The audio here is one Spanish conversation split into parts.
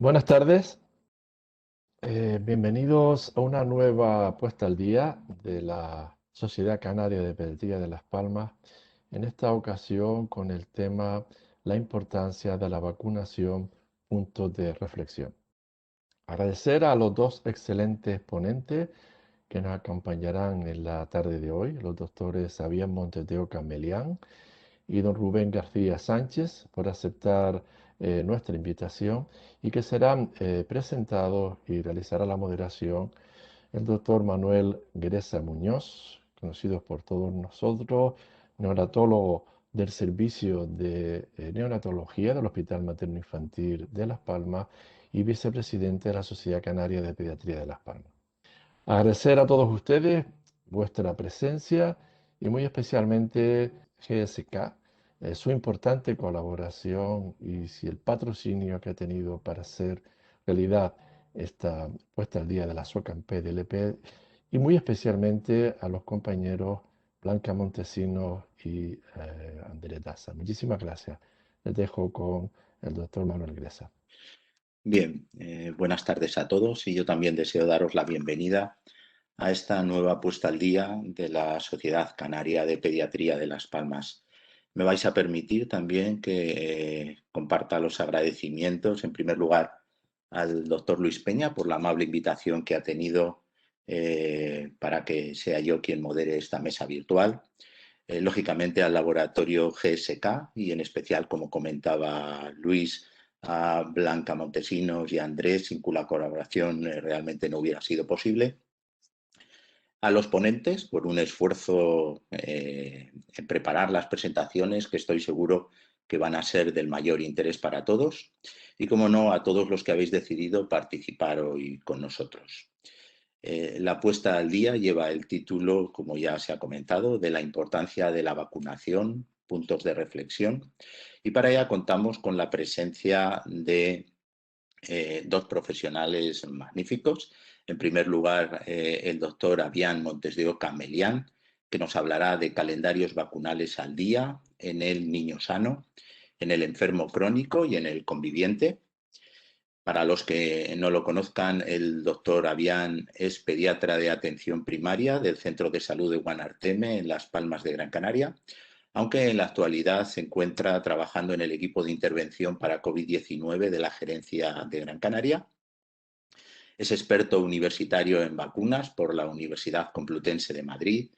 Buenas tardes, bienvenidos a una nueva puesta al día de la Sociedad Canaria de Pediatría de Las Palmas, en esta ocasión con el tema la importancia de la vacunación, puntos de reflexión. Agradecer a los dos excelentes ponentes que nos acompañarán en la tarde de hoy, los doctores Xavier Montes de Oca Melián y don Rubén García Sánchez por aceptar nuestra invitación y que serán presentados y realizará la moderación el doctor Manuel Greza Muñoz, conocido por todos nosotros, neonatólogo del Servicio de Neonatología del Hospital Materno Infantil de Las Palmas y vicepresidente de la Sociedad Canaria de Pediatría de Las Palmas. Agradecer a todos ustedes vuestra presencia y muy especialmente GSK, su importante colaboración y si el patrocinio que ha tenido para hacer realidad esta puesta al día de la SOCAM PDLP y muy especialmente a los compañeros Blanca Montesinos y Andrés Daza. Muchísimas gracias. Les dejo con el doctor Manuel Gresa. Bien, buenas tardes a todos y yo también deseo daros la bienvenida a esta nueva puesta al día de la Sociedad Canaria de Pediatría de Las Palmas. Me vais a permitir también que comparta los agradecimientos, en primer lugar, al doctor Luis Peña por la amable invitación que ha tenido para que sea yo quien modere esta mesa virtual. Lógicamente al laboratorio GSK y en especial, como comentaba Luis, a Blanca Montesinos y a Andrés, sin cuya colaboración realmente no hubiera sido posible. A los ponentes por un esfuerzo en preparar las presentaciones que estoy seguro que van a ser del mayor interés para todos y, como no, a todos los que habéis decidido participar hoy con nosotros. La puesta al día lleva el título, como ya se ha comentado, de la importancia de la vacunación, puntos de reflexión, y para ella contamos con la presencia de dos profesionales magníficos. En primer lugar, el doctor Avián Montes de Oca Melián, que nos hablará de calendarios vacunales al día en el niño sano, en el enfermo crónico y en el conviviente. Para los que no lo conozcan, el doctor Avián es pediatra de atención primaria del Centro de Salud de Guanarteme, en Las Palmas de Gran Canaria, aunque en la actualidad se encuentra trabajando en el equipo de intervención para COVID-19 de la Gerencia de Gran Canaria. Es experto universitario en vacunas por la Universidad Complutense de Madrid,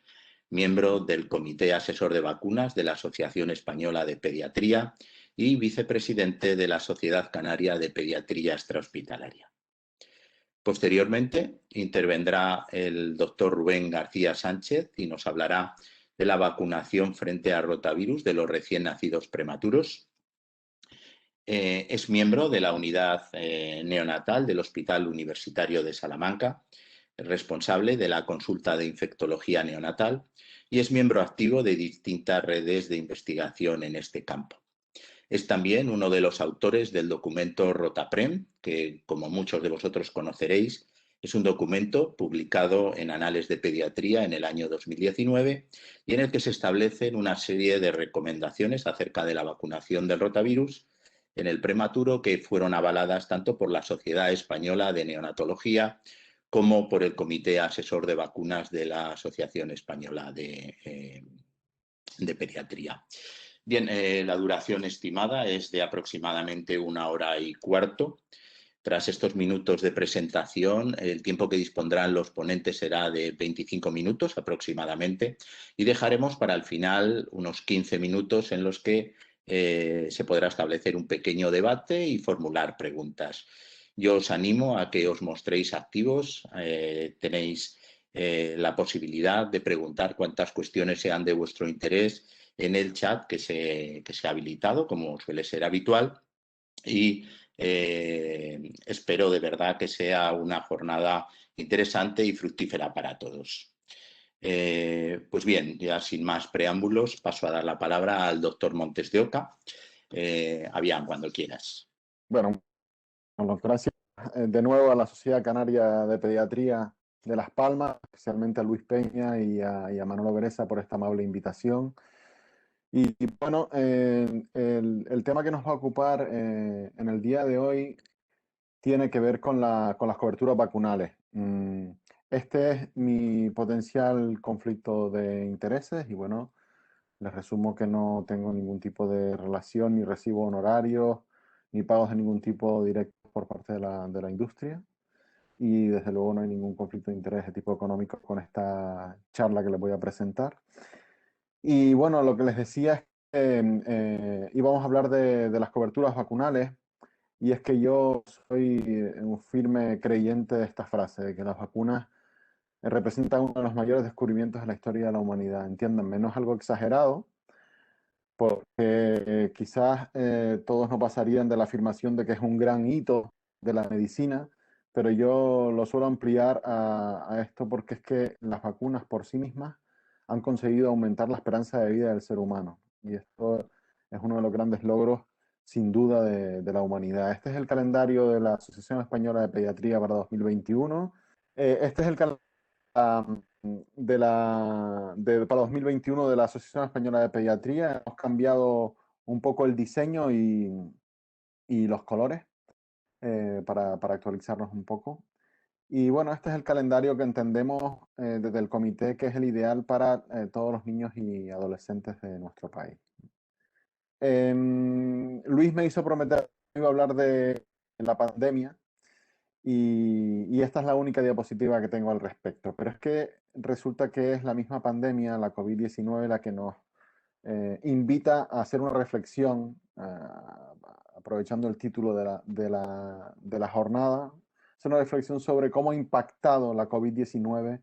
miembro del Comité Asesor de Vacunas de la Asociación Española de Pediatría y vicepresidente de la Sociedad Canaria de Pediatría Extrahospitalaria. Posteriormente intervendrá el doctor Rubén García Sánchez y nos hablará de la vacunación frente a rotavirus de los recién nacidos prematuros. Es miembro de la unidad neonatal del Hospital Universitario de Salamanca, responsable de la consulta de infectología neonatal y es miembro activo de distintas redes de investigación en este campo. Es también uno de los autores del documento Rotaprem, que, como muchos de vosotros conoceréis, es un documento publicado en Anales de Pediatría en el año 2019 y en el que se establecen una serie de recomendaciones acerca de la vacunación del rotavirus en el prematuro que fueron avaladas tanto por la Sociedad Española de Neonatología como por el Comité Asesor de Vacunas de la Asociación Española de Pediatría. Bien, la duración estimada es de aproximadamente 1 hora y cuarto. Tras estos minutos de presentación, el tiempo que dispondrán los ponentes será de 25 minutos aproximadamente y dejaremos para el final unos 15 minutos en los que se podrá establecer un pequeño debate y formular preguntas. Yo os animo a que os mostréis activos. Tenéis la posibilidad de preguntar cuantas cuestiones sean de vuestro interés en el chat que se ha habilitado, como suele ser habitual, y espero de verdad que sea una jornada interesante y fructífera para todos. Pues bien, ya sin más preámbulos, paso a dar la palabra al doctor Montes de Oca. Avián, cuando quieras. Bueno, gracias de nuevo a la Sociedad Canaria de Pediatría de Las Palmas, especialmente a Luis Peña y a Manolo Greza por esta amable invitación. Y bueno, el tema que nos va a ocupar en el día de hoy tiene que ver con con las coberturas vacunales. Este es mi potencial conflicto de intereses y bueno, les resumo que no tengo ningún tipo de relación, ni recibo honorarios, ni pagos de ningún tipo directo por parte de de la industria. Y desde luego no hay ningún conflicto de interés de tipo económico con esta charla que les voy a presentar. Y bueno, lo que les decía es que íbamos a hablar de las coberturas vacunales. Y es que yo soy un firme creyente de esta frase, de que las vacunas representan uno de los mayores descubrimientos de la historia de la humanidad. Entiéndanme, no es algo exagerado, porque quizás todos no pasarían de la afirmación de que es un gran hito de la medicina, pero yo lo suelo ampliar a esto porque es que las vacunas por sí mismas han conseguido aumentar la esperanza de vida del ser humano. Y esto es uno de los grandes logros, sin duda, de la humanidad. Este es el calendario de la Asociación Española de Pediatría para 2021. Este es el calendario para 2021 de la Asociación Española de Pediatría. Hemos cambiado un poco el diseño y los colores para actualizarnos un poco. Y bueno, este es el calendario que entendemos desde el comité que es el ideal para todos los niños y adolescentes de nuestro país. Luis me hizo prometer que iba a hablar de la pandemia y esta es la única diapositiva que tengo al respecto. Pero es que resulta que es la misma pandemia, la COVID-19, la que nos invita a hacer una reflexión, aprovechando el título de la jornada, hacer una reflexión sobre cómo ha impactado la COVID-19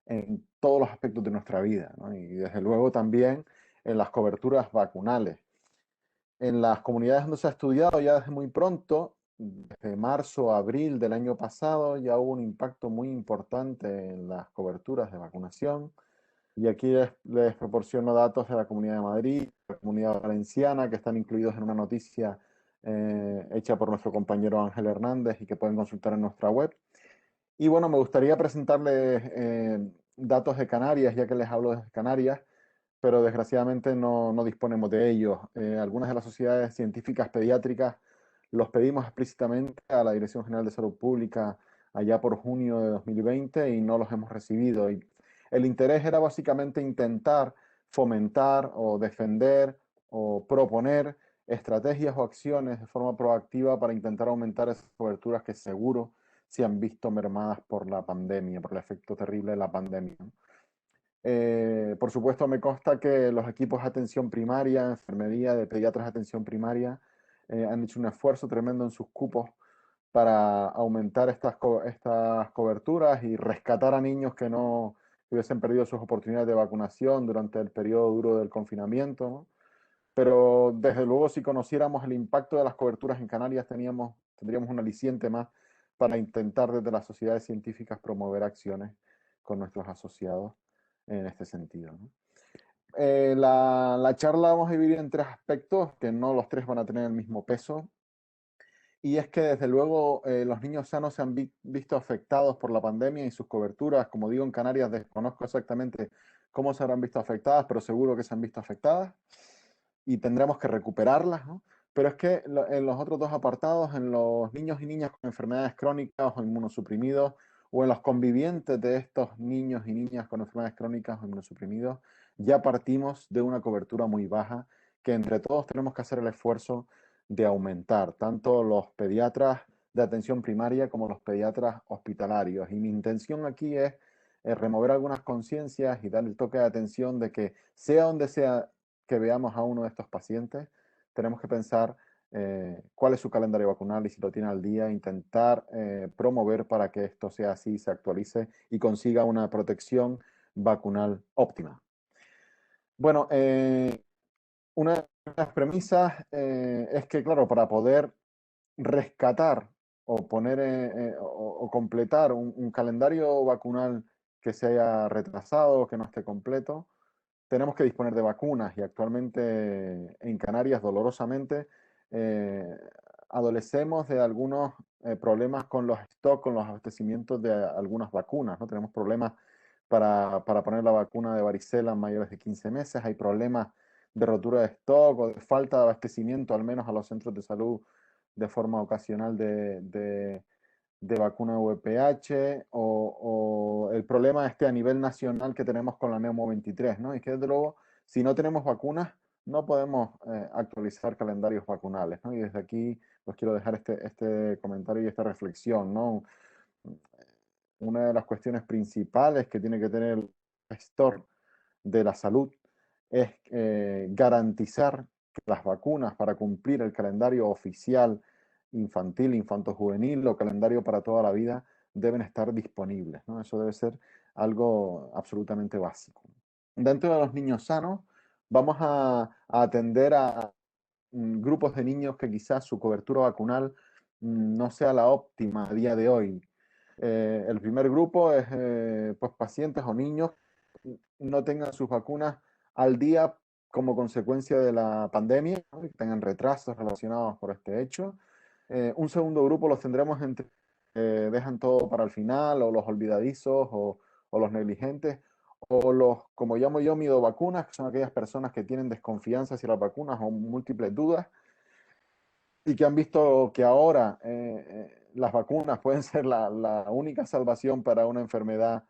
en todos los aspectos de nuestra vida, ¿no? Y desde luego también en las coberturas vacunales. En las comunidades donde se ha estudiado ya desde muy pronto, desde marzo, abril del año pasado, ya hubo un impacto muy importante en las coberturas de vacunación. Y aquí les proporciono datos de la Comunidad de Madrid, la Comunidad Valenciana, que están incluidos en una noticia hecha por nuestro compañero Ángel Hernández y que pueden consultar en nuestra web. Y bueno, me gustaría presentarles datos de Canarias, ya que les hablo de Canarias, pero desgraciadamente no disponemos de ellos. Algunas de las sociedades científicas pediátricas los pedimos explícitamente a la Dirección General de Salud Pública allá por junio de 2020 y no los hemos recibido. Y el interés era básicamente intentar fomentar o defender o proponer estrategias o acciones de forma proactiva para intentar aumentar esas coberturas que seguro se han visto mermadas por la pandemia, por el efecto terrible de la pandemia. Por supuesto, me consta que los equipos de atención primaria, enfermería, de pediatras de atención primaria, han hecho un esfuerzo tremendo en sus cupos para aumentar estas coberturas y rescatar a niños que no hubiesen perdido sus oportunidades de vacunación durante el periodo duro del confinamiento, ¿no? Pero desde luego, si conociéramos el impacto de las coberturas en Canarias, tendríamos un aliciente más para intentar desde las sociedades científicas promover acciones con nuestros asociados en este sentido, ¿no? La charla vamos a dividir en tres aspectos, que no los tres van a tener el mismo peso. Y es que desde luego los niños sanos se han visto afectados por la pandemia y sus coberturas. Como digo, en Canarias desconozco exactamente cómo se habrán visto afectadas, pero seguro que se han visto afectadas y tendremos que recuperarlas, ¿no? Pero es que en los otros dos apartados, en los niños y niñas con enfermedades crónicas o inmunosuprimidos, o en los convivientes de estos niños y niñas con enfermedades crónicas o inmunosuprimidos, ya partimos de una cobertura muy baja que entre todos tenemos que hacer el esfuerzo de aumentar, tanto los pediatras de atención primaria como los pediatras hospitalarios. Y mi intención aquí es remover algunas conciencias y dar el toque de atención de que sea donde sea que veamos a uno de estos pacientes, tenemos que pensar cuál es su calendario vacunal y si lo tiene al día, intentar promover para que esto sea así, se actualice y consiga una protección vacunal óptima. Bueno, una de las premisas es que, claro, para poder rescatar o poner o completar un calendario vacunal que se haya retrasado o que no esté completo, tenemos que disponer de vacunas y actualmente en Canarias, dolorosamente, eh, adolecemos de algunos problemas con los stocks, con los abastecimientos de algunas vacunas, ¿no? Tenemos problemas para poner la vacuna de varicela en mayores de 15 meses, hay problemas de rotura de stock o de falta de abastecimiento, al menos a los centros de salud de forma ocasional de vacuna VPH o el problema a nivel nacional que tenemos con la Neumo 23, ¿no? Y que desde luego, si no tenemos vacunas, no podemos actualizar calendarios vacunales, ¿no? Y desde aquí, pues quiero dejar este comentario y esta reflexión, ¿no? Una de las cuestiones principales que tiene que tener el gestor de la salud es garantizar que las vacunas para cumplir el calendario oficial infantil, infanto-juvenil o calendario para toda la vida deben estar disponibles, ¿no? Eso debe ser algo absolutamente básico. Dentro de los niños sanos, vamos a atender a grupos de niños que quizás su cobertura vacunal no sea la óptima a día de hoy. El primer grupo es pues pacientes o niños que no tengan sus vacunas al día como consecuencia de la pandemia, ¿no? Que tengan retrasos relacionados por este hecho. Un segundo grupo los tendremos entre dejan todo para el final, o los olvidadizos, o los negligentes, o los, como llamo yo, miedovacunas, que son aquellas personas que tienen desconfianza hacia las vacunas o múltiples dudas, y que han visto que ahora las vacunas pueden ser la única salvación para una enfermedad,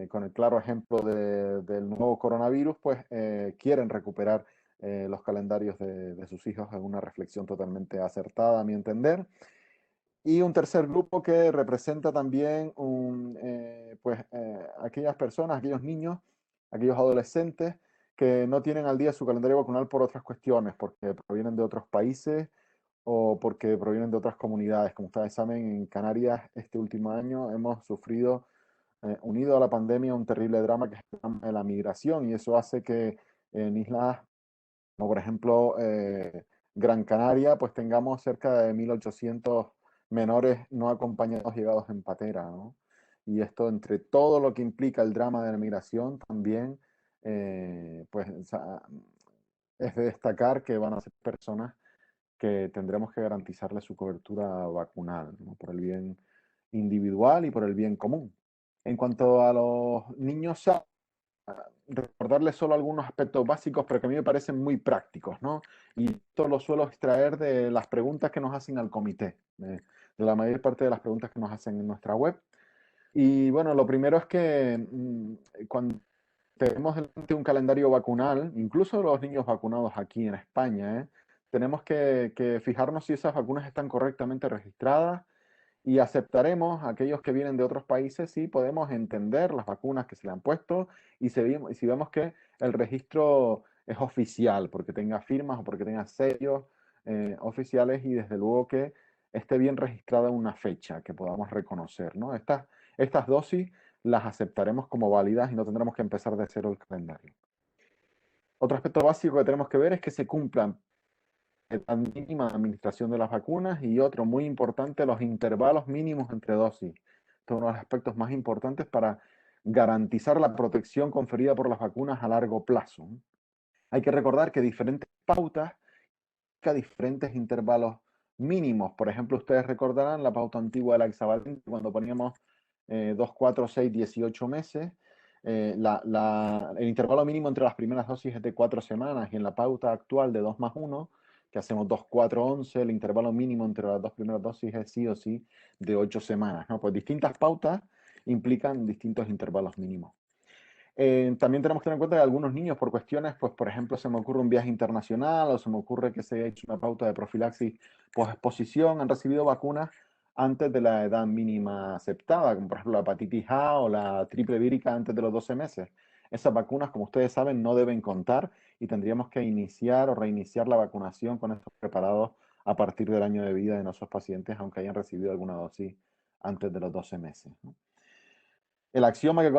con el claro ejemplo del nuevo coronavirus, pues quieren recuperar los calendarios de sus hijos en una reflexión totalmente acertada, a mi entender. Y un tercer grupo que representa también aquellas personas, aquellos niños, aquellos adolescentes que no tienen al día su calendario vacunal por otras cuestiones, porque provienen de otros países o porque provienen de otras comunidades. Como ustedes saben, en Canarias este último año hemos sufrido, unido a la pandemia, un terrible drama que es el drama de la migración, y eso hace que en islas como por ejemplo Gran Canaria, pues tengamos cerca de 1.800 menores no acompañados llegados en patera, ¿no? Y esto, entre todo lo que implica el drama de la migración, también pues es de destacar que van a ser personas que tendremos que garantizarles su cobertura vacunal, ¿no? Por el bien individual y por el bien común. En cuanto a los niños sanos, recordarles solo algunos aspectos básicos, pero que a mí me parecen muy prácticos, ¿no? Y esto lo suelo extraer de las preguntas que nos hacen al comité, de la mayor parte de las preguntas que nos hacen en nuestra web. Y bueno, lo primero es que cuando tenemos delante un calendario vacunal, incluso los niños vacunados aquí en España, tenemos que fijarnos si esas vacunas están correctamente registradas, y aceptaremos a aquellos que vienen de otros países si podemos entender las vacunas que se le han puesto, y si vemos que el registro es oficial, porque tenga firmas o porque tenga sellos oficiales, y desde luego que esté bien registrada una fecha que podamos reconocer, ¿no? Estas dosis las aceptaremos como válidas y no tendremos que empezar de cero el calendario. Otro aspecto básico que tenemos que ver es que se cumplan la mínima administración de las vacunas, y otro muy importante, los intervalos mínimos entre dosis. Este es uno de los aspectos más importantes para garantizar la protección conferida por las vacunas a largo plazo. Hay que recordar que diferentes pautas, que diferentes intervalos mínimos. Por ejemplo, ustedes recordarán la pauta antigua de la hexavalente, cuando poníamos 2, 4, 6, 18 meses. El intervalo mínimo entre las primeras dosis es de 4 semanas, y en la pauta actual de 2+1, que hacemos 2, 4, 11, el intervalo mínimo entre las dos primeras dosis es sí o sí de 8 semanas, ¿no? Pues distintas pautas implican distintos intervalos mínimos. También tenemos que tener en cuenta que algunos niños, por cuestiones, pues por ejemplo, se me ocurre un viaje internacional, o se me ocurre que se haya hecho una pauta de profilaxis post-exposición, han recibido vacunas antes de la edad mínima aceptada, como por ejemplo la hepatitis A o la triple vírica antes de los 12 meses. Esas vacunas, como ustedes saben, no deben contar, y tendríamos que iniciar o reiniciar la vacunación con estos preparados a partir del año de vida de nuestros pacientes, aunque hayan recibido alguna dosis antes de los 12 meses, ¿no? El axioma que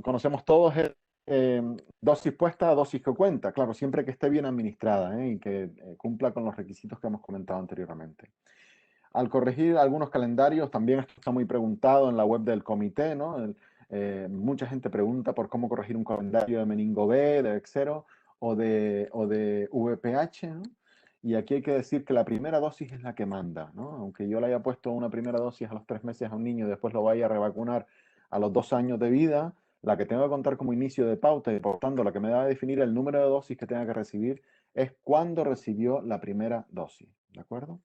conocemos todos es dosis puesta, dosis que cuenta. Claro, siempre que esté bien administrada, y que cumpla con los requisitos que hemos comentado anteriormente. Al corregir algunos calendarios, también esto está muy preguntado en la web del comité, ¿no? Mucha gente pregunta por cómo corregir un calendario de meningo B, de Exero o de VPH, ¿no? Y aquí hay que decir que la primera dosis es la que manda, ¿no? Aunque yo le haya puesto una primera dosis a los 3 meses a un niño y después lo vaya a revacunar a los 2 años de vida, la que tengo que contar como inicio de pauta, y por tanto la que me va a definir el número de dosis que tenga que recibir, es cuándo recibió la primera dosis, ¿de acuerdo?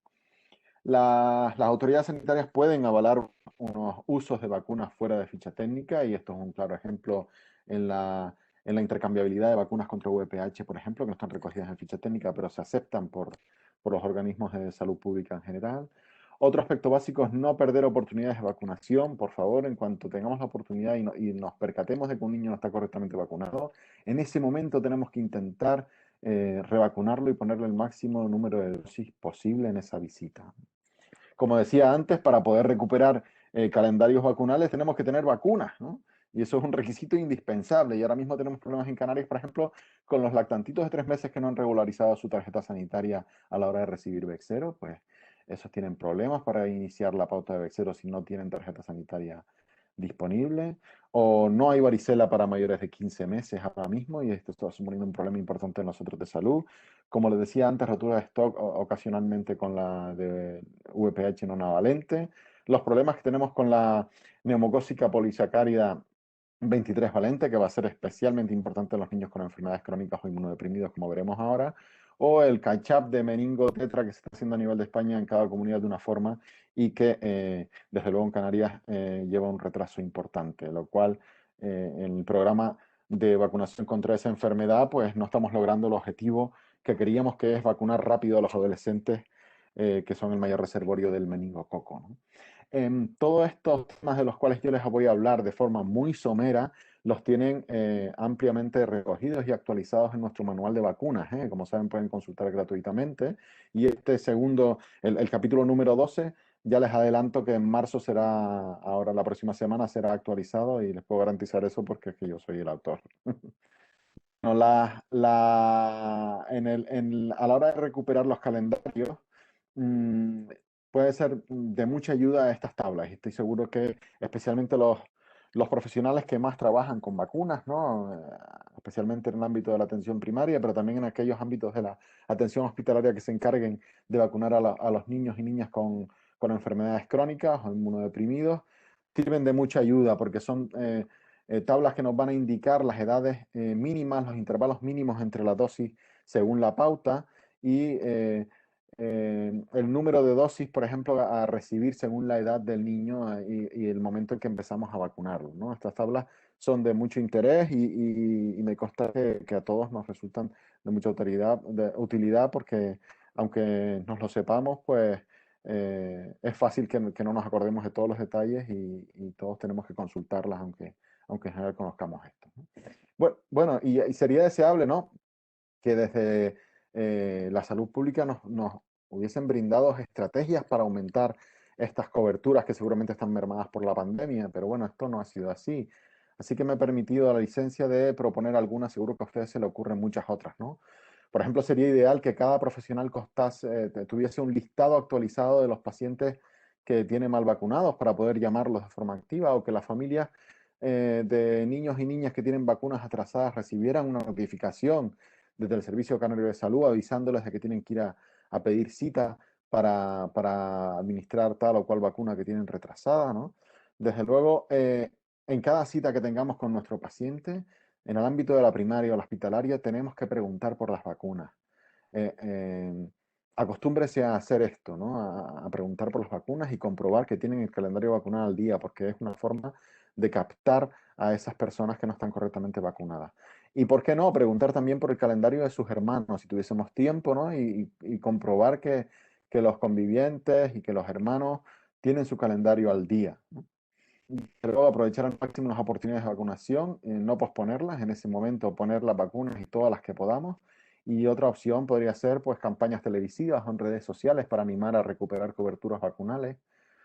Las autoridades sanitarias pueden avalar unos usos de vacunas fuera de ficha técnica y esto es un claro ejemplo en la intercambiabilidad de vacunas contra VPH, por ejemplo, que no están recogidas en ficha técnica, pero se aceptan por los organismos de salud pública en general. Otro aspecto básico es no perder oportunidades de vacunación, por favor, en cuanto tengamos la oportunidad y nos percatemos de que un niño no está correctamente vacunado, en ese momento tenemos que intentar revacunarlo y ponerle el máximo número de dosis posible en esa visita. Como decía antes, para poder recuperar calendarios vacunales tenemos que tener vacunas, ¿no? Y eso es un requisito indispensable. Y ahora mismo tenemos problemas en Canarias, por ejemplo, con los lactantitos de 3 meses que no han regularizado su tarjeta sanitaria a la hora de recibir Bexero, pues esos tienen problemas para iniciar la pauta de Bexero si no tienen tarjeta sanitaria disponible. O no hay varicela para mayores de 15 meses ahora mismo y esto está suponiendo un problema importante en nosotros de salud. Como les decía antes, rotura de stock ocasionalmente con la de VPH no navalente. Los problemas que tenemos con la neumocócica polisacárida 23 valente, que va a ser especialmente importante en los niños con enfermedades crónicas o inmunodeprimidos, como veremos ahora, o el catch-up de meningo tetra que se está haciendo a nivel de España en cada comunidad de una forma y que desde luego en Canarias lleva un retraso importante, lo cual en el programa de vacunación contra esa enfermedad pues no estamos logrando el objetivo que queríamos, que es vacunar rápido a los adolescentes que son el mayor reservorio del meningococo, ¿no? Todos estos temas de los cuales yo les voy a hablar de forma muy somera, los tienen ampliamente recogidos y actualizados en nuestro manual de vacunas, ¿eh? Como saben, pueden consultar gratuitamente. Y este segundo, el capítulo número 12, ya les adelanto que en marzo será, ahora la próxima semana será actualizado y les puedo garantizar eso porque es que yo soy el autor. No, a la hora de recuperar los calendarios, mm, puede ser de mucha ayuda estas tablas. Y estoy seguro que especialmente los profesionales que más trabajan con vacunas, ¿no? Especialmente en el ámbito de la atención primaria, pero también en aquellos ámbitos de la atención hospitalaria que se encarguen de vacunar a los niños y niñas con enfermedades crónicas o inmunodeprimidos, sirven de mucha ayuda porque son tablas que nos van a indicar las edades mínimas, los intervalos mínimos entre la dosis según la pauta y el número de dosis, por ejemplo, a recibir según la edad del niño y el momento en que empezamos a vacunarlo, ¿no? Estas tablas son de mucho interés y me consta que a todos nos resultan de mucha utilidad porque aunque nos lo sepamos, pues es fácil que no nos acordemos de todos los detalles y todos tenemos que consultarlas, aunque en general conozcamos esto, ¿no? Bueno, y sería deseable, ¿no? Que desde la salud pública nos hubiesen brindado estrategias para aumentar estas coberturas que seguramente están mermadas por la pandemia, pero bueno, esto no ha sido así. Así que me he permitido la licencia de proponer algunas, seguro que a ustedes se le ocurren muchas otras, ¿no? Por ejemplo, sería ideal que cada profesional tuviese un listado actualizado de los pacientes que tiene mal vacunados para poder llamarlos de forma activa o que las familias de niños y niñas que tienen vacunas atrasadas recibieran una notificación desde el Servicio Canario de Salud avisándoles de que tienen que ir a pedir cita para administrar tal o cual vacuna que tienen retrasada, ¿no? Desde luego, en cada cita que tengamos con nuestro paciente, en el ámbito de la primaria o la hospitalaria, tenemos que preguntar por las vacunas. Eh, eh, Acostúmbrese a hacer esto, ¿no? A preguntar por las vacunas y comprobar que tienen el calendario vacunal al día, porque es una forma de captar a esas personas que no están correctamente vacunadas. Y por qué no, preguntar también por el calendario de sus hermanos, si tuviésemos tiempo, ¿no? Y comprobar que los convivientes y que los hermanos tienen su calendario al día, ¿no? Luego aprovechar al máximo las oportunidades de vacunación, no posponerlas, en ese momento poner las vacunas y todas las que podamos. Y otra opción podría ser pues campañas televisivas o en redes sociales para animar a recuperar coberturas vacunales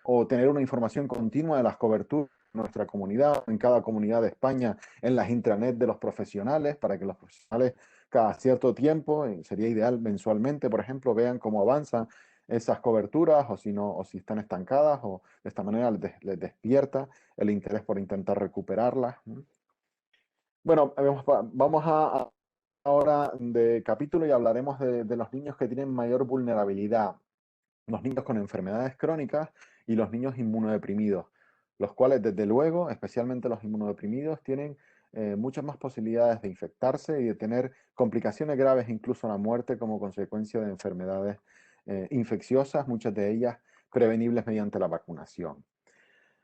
o tener una información continua de las coberturas en nuestra comunidad, en cada comunidad de España, en las intranet de los profesionales, para que los profesionales cada cierto tiempo, sería ideal mensualmente, por ejemplo, vean cómo avanzan esas coberturas o si no, o si están estancadas o de esta manera les despierta el interés por intentar recuperarlas. Bueno, vamos ahora de capítulo y hablaremos de los niños que tienen mayor vulnerabilidad, los niños con enfermedades crónicas y los niños inmunodeprimidos, los cuales desde luego, especialmente los inmunodeprimidos, tienen muchas más posibilidades de infectarse y de tener complicaciones graves, incluso la muerte como consecuencia de enfermedades infecciosas, muchas de ellas prevenibles mediante la vacunación.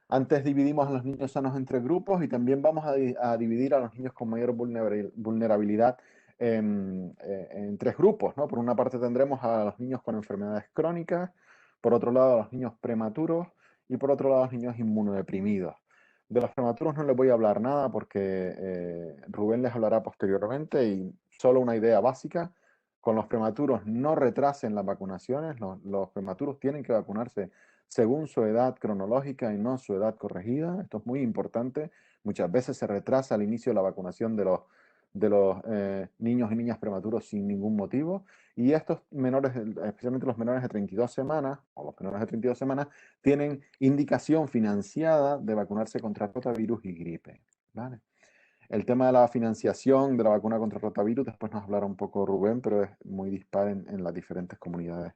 Antes dividimos a los niños sanos entre grupos y también vamos a dividir a los niños con mayor vulnerabilidad en tres grupos, ¿no? Por una parte tendremos a los niños con enfermedades crónicas, por otro lado a los niños prematuros y por otro lado a los niños inmunodeprimidos. De los prematuros no les voy a hablar nada porque Rubén les hablará posteriormente y solo una idea básica. Con los prematuros no retrasen las vacunaciones, los prematuros tienen que vacunarse según su edad cronológica y no su edad corregida. Esto es muy importante. Muchas veces se retrasa el inicio de la vacunación de los niños y niñas prematuros sin ningún motivo. Y estos menores, especialmente los menores de 32 semanas, o los menores de 32 semanas, tienen indicación financiada de vacunarse contra rotavirus y gripe. ¿Vale? El tema de la financiación de la vacuna contra rotavirus, después nos hablará un poco Rubén, pero es muy dispar en las diferentes comunidades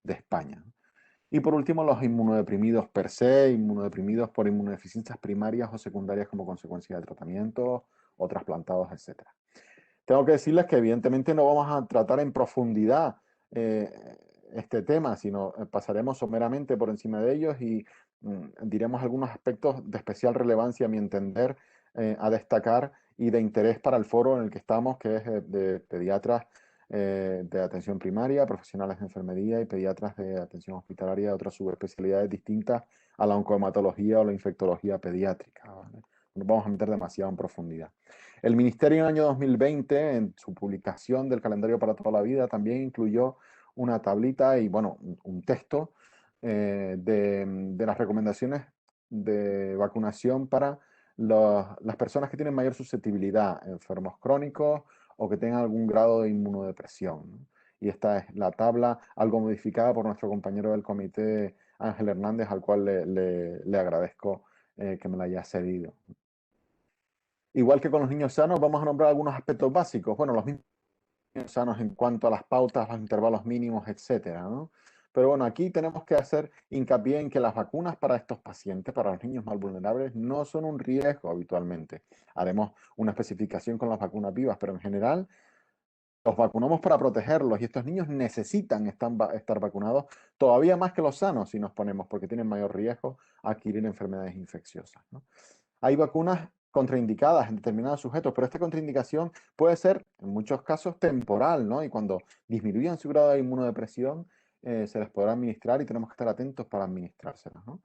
de España. Y por último, los inmunodeprimidos per se, inmunodeprimidos por inmunodeficiencias primarias o secundarias como consecuencia de tratamientos o trasplantados, etc. Tengo que decirles que evidentemente no vamos a tratar en profundidad este tema, sino pasaremos someramente por encima de ellos y diremos algunos aspectos de especial relevancia, a mi entender, a destacar y de interés para el foro en el que estamos, que es de pediatras de atención primaria, profesionales de enfermería y pediatras de atención hospitalaria de otras subespecialidades distintas a la oncohematología o la infectología pediátrica. ¿Vale? No nos vamos a meter demasiado en profundidad. El Ministerio en el año 2020, en su publicación del calendario para toda la vida, también incluyó una tablita y, bueno, un texto de las recomendaciones de vacunación para las personas que tienen mayor susceptibilidad, enfermos crónicos o que tengan algún grado de inmunodepresión, ¿no? Y esta es la tabla, algo modificada por nuestro compañero del comité, Ángel Hernández, al cual le agradezco que me la haya cedido. Igual que con los niños sanos, vamos a nombrar algunos aspectos básicos. Bueno, los niños sanos en cuanto a las pautas, los intervalos mínimos, etcétera, ¿no? Pero bueno, aquí tenemos que hacer hincapié en que las vacunas para estos pacientes, para los niños más vulnerables, no son un riesgo habitualmente. Haremos una especificación con las vacunas vivas, pero en general los vacunamos para protegerlos y estos niños necesitan estar vacunados todavía más que los sanos si nos ponemos, porque tienen mayor riesgo a adquirir enfermedades infecciosas, ¿no? Hay vacunas contraindicadas en determinados sujetos, pero esta contraindicación puede ser en muchos casos temporal, ¿no? Y cuando disminuyan su grado de inmunodepresión, se les podrá administrar y tenemos que estar atentos para administrárselas, ¿no?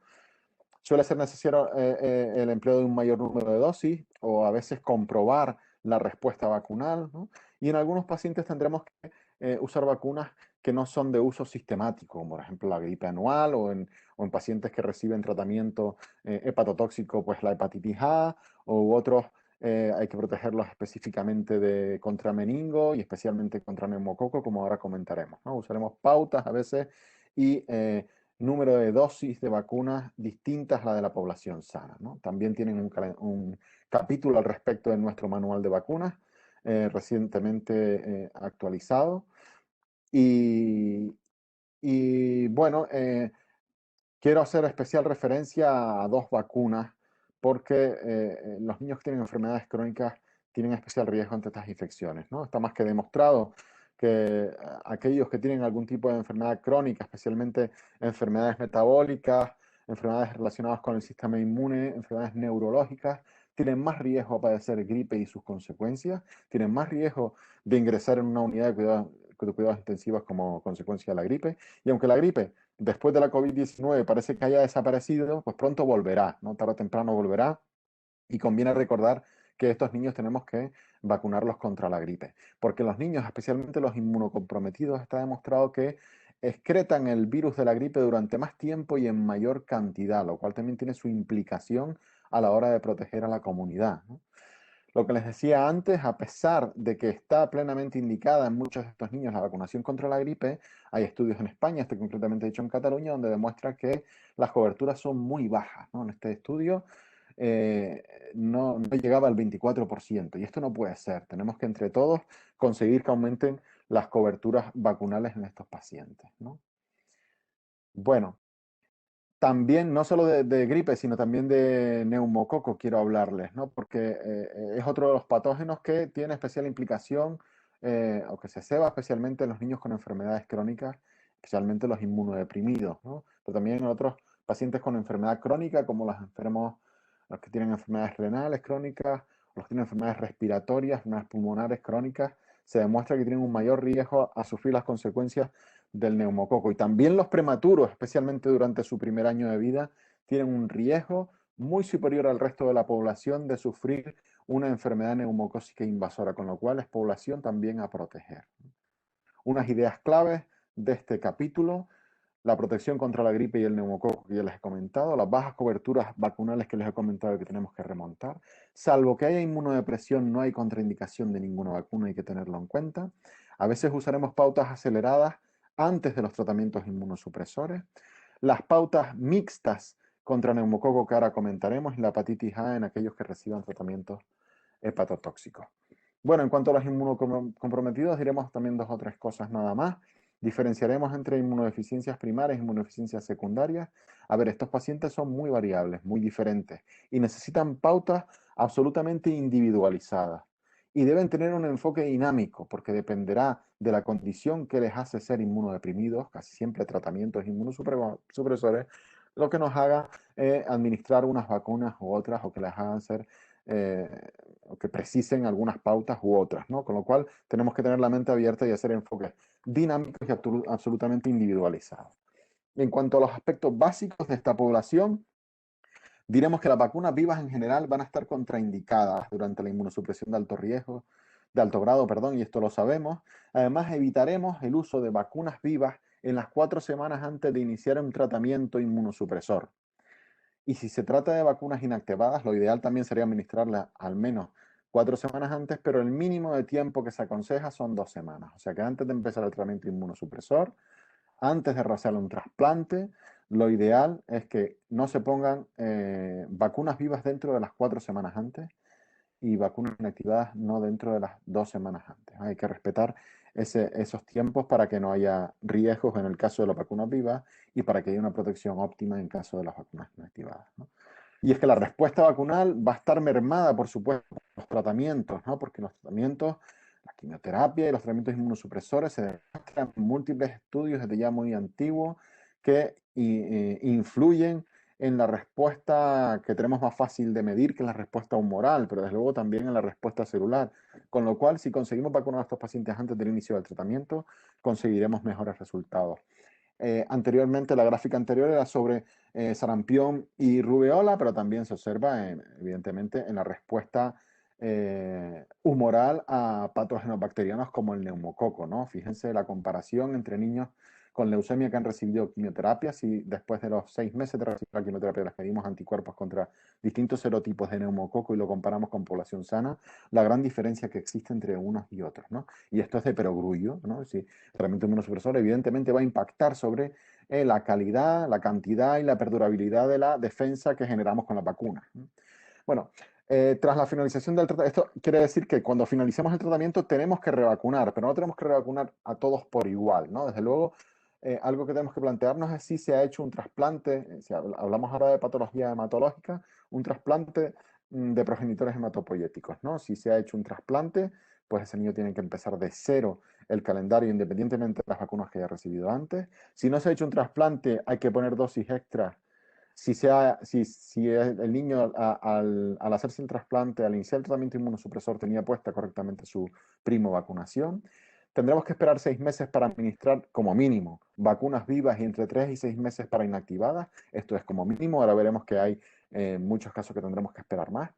Suele ser necesario el empleo de un mayor número de dosis o a veces comprobar la respuesta vacunal, ¿no? Y en algunos pacientes tendremos que usar vacunas que no son de uso sistemático, como por ejemplo la gripe anual o en pacientes que reciben tratamiento hepatotóxico, pues la hepatitis A u otros. Hay que protegerlos específicamente contra meningo y especialmente contra neumococo, como ahora comentaremos, ¿no? Usaremos pautas a veces y número de dosis de vacunas distintas a la de la población sana, ¿no? También tienen un capítulo al respecto en nuestro manual de vacunas, recientemente actualizado. Y, y bueno, quiero hacer especial referencia a dos vacunas porque los niños que tienen enfermedades crónicas tienen especial riesgo ante estas infecciones, ¿no? Está más que demostrado que aquellos que tienen algún tipo de enfermedad crónica, especialmente enfermedades metabólicas, enfermedades relacionadas con el sistema inmune, enfermedades neurológicas, tienen más riesgo de padecer gripe y sus consecuencias, tienen más riesgo de ingresar en una unidad de cuidados intensivos como consecuencia de la gripe. Y aunque la gripe después de la COVID-19 parece que haya desaparecido, pues pronto volverá, ¿no? Tarde o temprano volverá. Y conviene recordar que estos niños tenemos que vacunarlos contra la gripe, porque los niños, especialmente los inmunocomprometidos, está demostrado que excretan el virus de la gripe durante más tiempo y en mayor cantidad, lo cual también tiene su implicación a la hora de proteger a la comunidad, ¿no? Lo que les decía antes, a pesar de que está plenamente indicada en muchos de estos niños la vacunación contra la gripe, hay estudios en España, este concretamente hecho en Cataluña, donde demuestra que las coberturas son muy bajas, ¿no? En este estudio no llegaba al 24%, y esto no puede ser. Tenemos que entre todos conseguir que aumenten las coberturas vacunales en estos pacientes, ¿no? Bueno, también, no solo de gripe, sino también de neumococo quiero hablarles, ¿no? Porque es otro de los patógenos que tiene especial implicación o que se ceba especialmente en los niños con enfermedades crónicas especialmente los inmunodeprimidos, ¿no? Pero también en otros pacientes con enfermedad crónica, como los que tienen enfermedades renales crónicas, los que tienen enfermedades respiratorias, enfermedades pulmonares crónicas, se demuestra que tienen un mayor riesgo a sufrir las consecuencias del neumococo. Y también los prematuros, especialmente durante su primer año de vida, tienen un riesgo muy superior al resto de la población de sufrir una enfermedad neumocócica invasora, con lo cual es población también a proteger. Unas ideas claves de este capítulo: la protección contra la gripe y el neumococo que ya les he comentado, las bajas coberturas vacunales que les he comentado que tenemos que remontar, salvo que haya inmunodepresión, no hay contraindicación de ninguna vacuna, hay que tenerlo en cuenta. A veces usaremos pautas aceleradas antes de los tratamientos inmunosupresores, las pautas mixtas contra neumococo que ahora comentaremos y la hepatitis A en aquellos que reciban tratamientos hepatotóxicos. Bueno, en cuanto a los inmunocomprometidos, diremos también dos o tres cosas nada más. Diferenciaremos entre inmunodeficiencias primarias y inmunodeficiencias secundarias. A ver, estos pacientes son muy variables, muy diferentes y necesitan pautas absolutamente individualizadas. Y deben tener un enfoque dinámico, porque dependerá de la condición que les hace ser inmunodeprimidos, casi siempre tratamientos inmunosupresores, lo que nos haga administrar unas vacunas u otras, o que les hagan ser o que precisen algunas pautas u otras, ¿no? Con lo cual tenemos que tener la mente abierta y hacer enfoques dinámicos y absolutamente individualizados. En cuanto a los aspectos básicos de esta población, diremos que las vacunas vivas en general van a estar contraindicadas durante la inmunosupresión de alto riesgo, de alto grado, perdón, y esto lo sabemos. Además, evitaremos el uso de vacunas vivas en las 4 semanas antes de iniciar un tratamiento inmunosupresor. Y si se trata de vacunas inactivadas, lo ideal también sería administrarlas al menos 4 semanas antes, pero el mínimo de tiempo que se aconseja son 2 semanas. O sea que antes de empezar el tratamiento inmunosupresor, antes de realizar un trasplante, lo ideal es que no se pongan vacunas vivas dentro de las 4 semanas antes y vacunas inactivadas no dentro de las 2 semanas antes. Hay que respetar esos tiempos para que no haya riesgos en el caso de las vacunas vivas y para que haya una protección óptima en caso de las vacunas inactivadas, ¿no? Y es que la respuesta vacunal va a estar mermada, por supuesto, por los tratamientos, ¿no? Porque los tratamientos, la quimioterapia y los tratamientos inmunosupresores se demuestran en múltiples estudios desde ya muy antiguos que influyen en la respuesta que tenemos más fácil de medir, que es la respuesta humoral, pero desde luego también en la respuesta celular. Con lo cual, si conseguimos vacunar a estos pacientes antes del inicio del tratamiento, conseguiremos mejores resultados. Anteriormente, la gráfica anterior era sobre sarampión y rubeola, pero también se observa, evidentemente, en la respuesta humoral a patógenos bacterianos como el neumococo, ¿no? Fíjense la comparación entre niños con leucemia que han recibido quimioterapia, si después de los 6 meses de recibir la quimioterapia les pedimos anticuerpos contra distintos serotipos de neumococo y lo comparamos con población sana, la gran diferencia que existe entre unos y otros, ¿no? Y esto es de perogrullo, ¿no? Si el tratamiento inmunosupresor evidentemente va a impactar sobre la calidad, la cantidad y la perdurabilidad de la defensa que generamos con la vacuna, ¿no? Bueno, tras la finalización del tratamiento, esto quiere decir que cuando finalicemos el tratamiento tenemos que revacunar, pero no tenemos que revacunar a todos por igual, ¿no? Desde luego, algo que tenemos que plantearnos es si se ha hecho un trasplante, si hablamos ahora de patología hematológica, un trasplante de progenitores hematopoyéticos, ¿no? Si se ha hecho un trasplante, pues ese niño tiene que empezar de cero el calendario independientemente de las vacunas que haya recibido antes. Si no se ha hecho un trasplante, hay que poner dosis extras. Si el niño al hacerse el trasplante, al iniciar el tratamiento inmunosupresor, tenía puesta correctamente su primo vacunación. Tendremos que esperar 6 meses para administrar como mínimo vacunas vivas y entre 3 y 6 meses para inactivadas. Esto es como mínimo. Ahora veremos que hay muchos casos que tendremos que esperar más.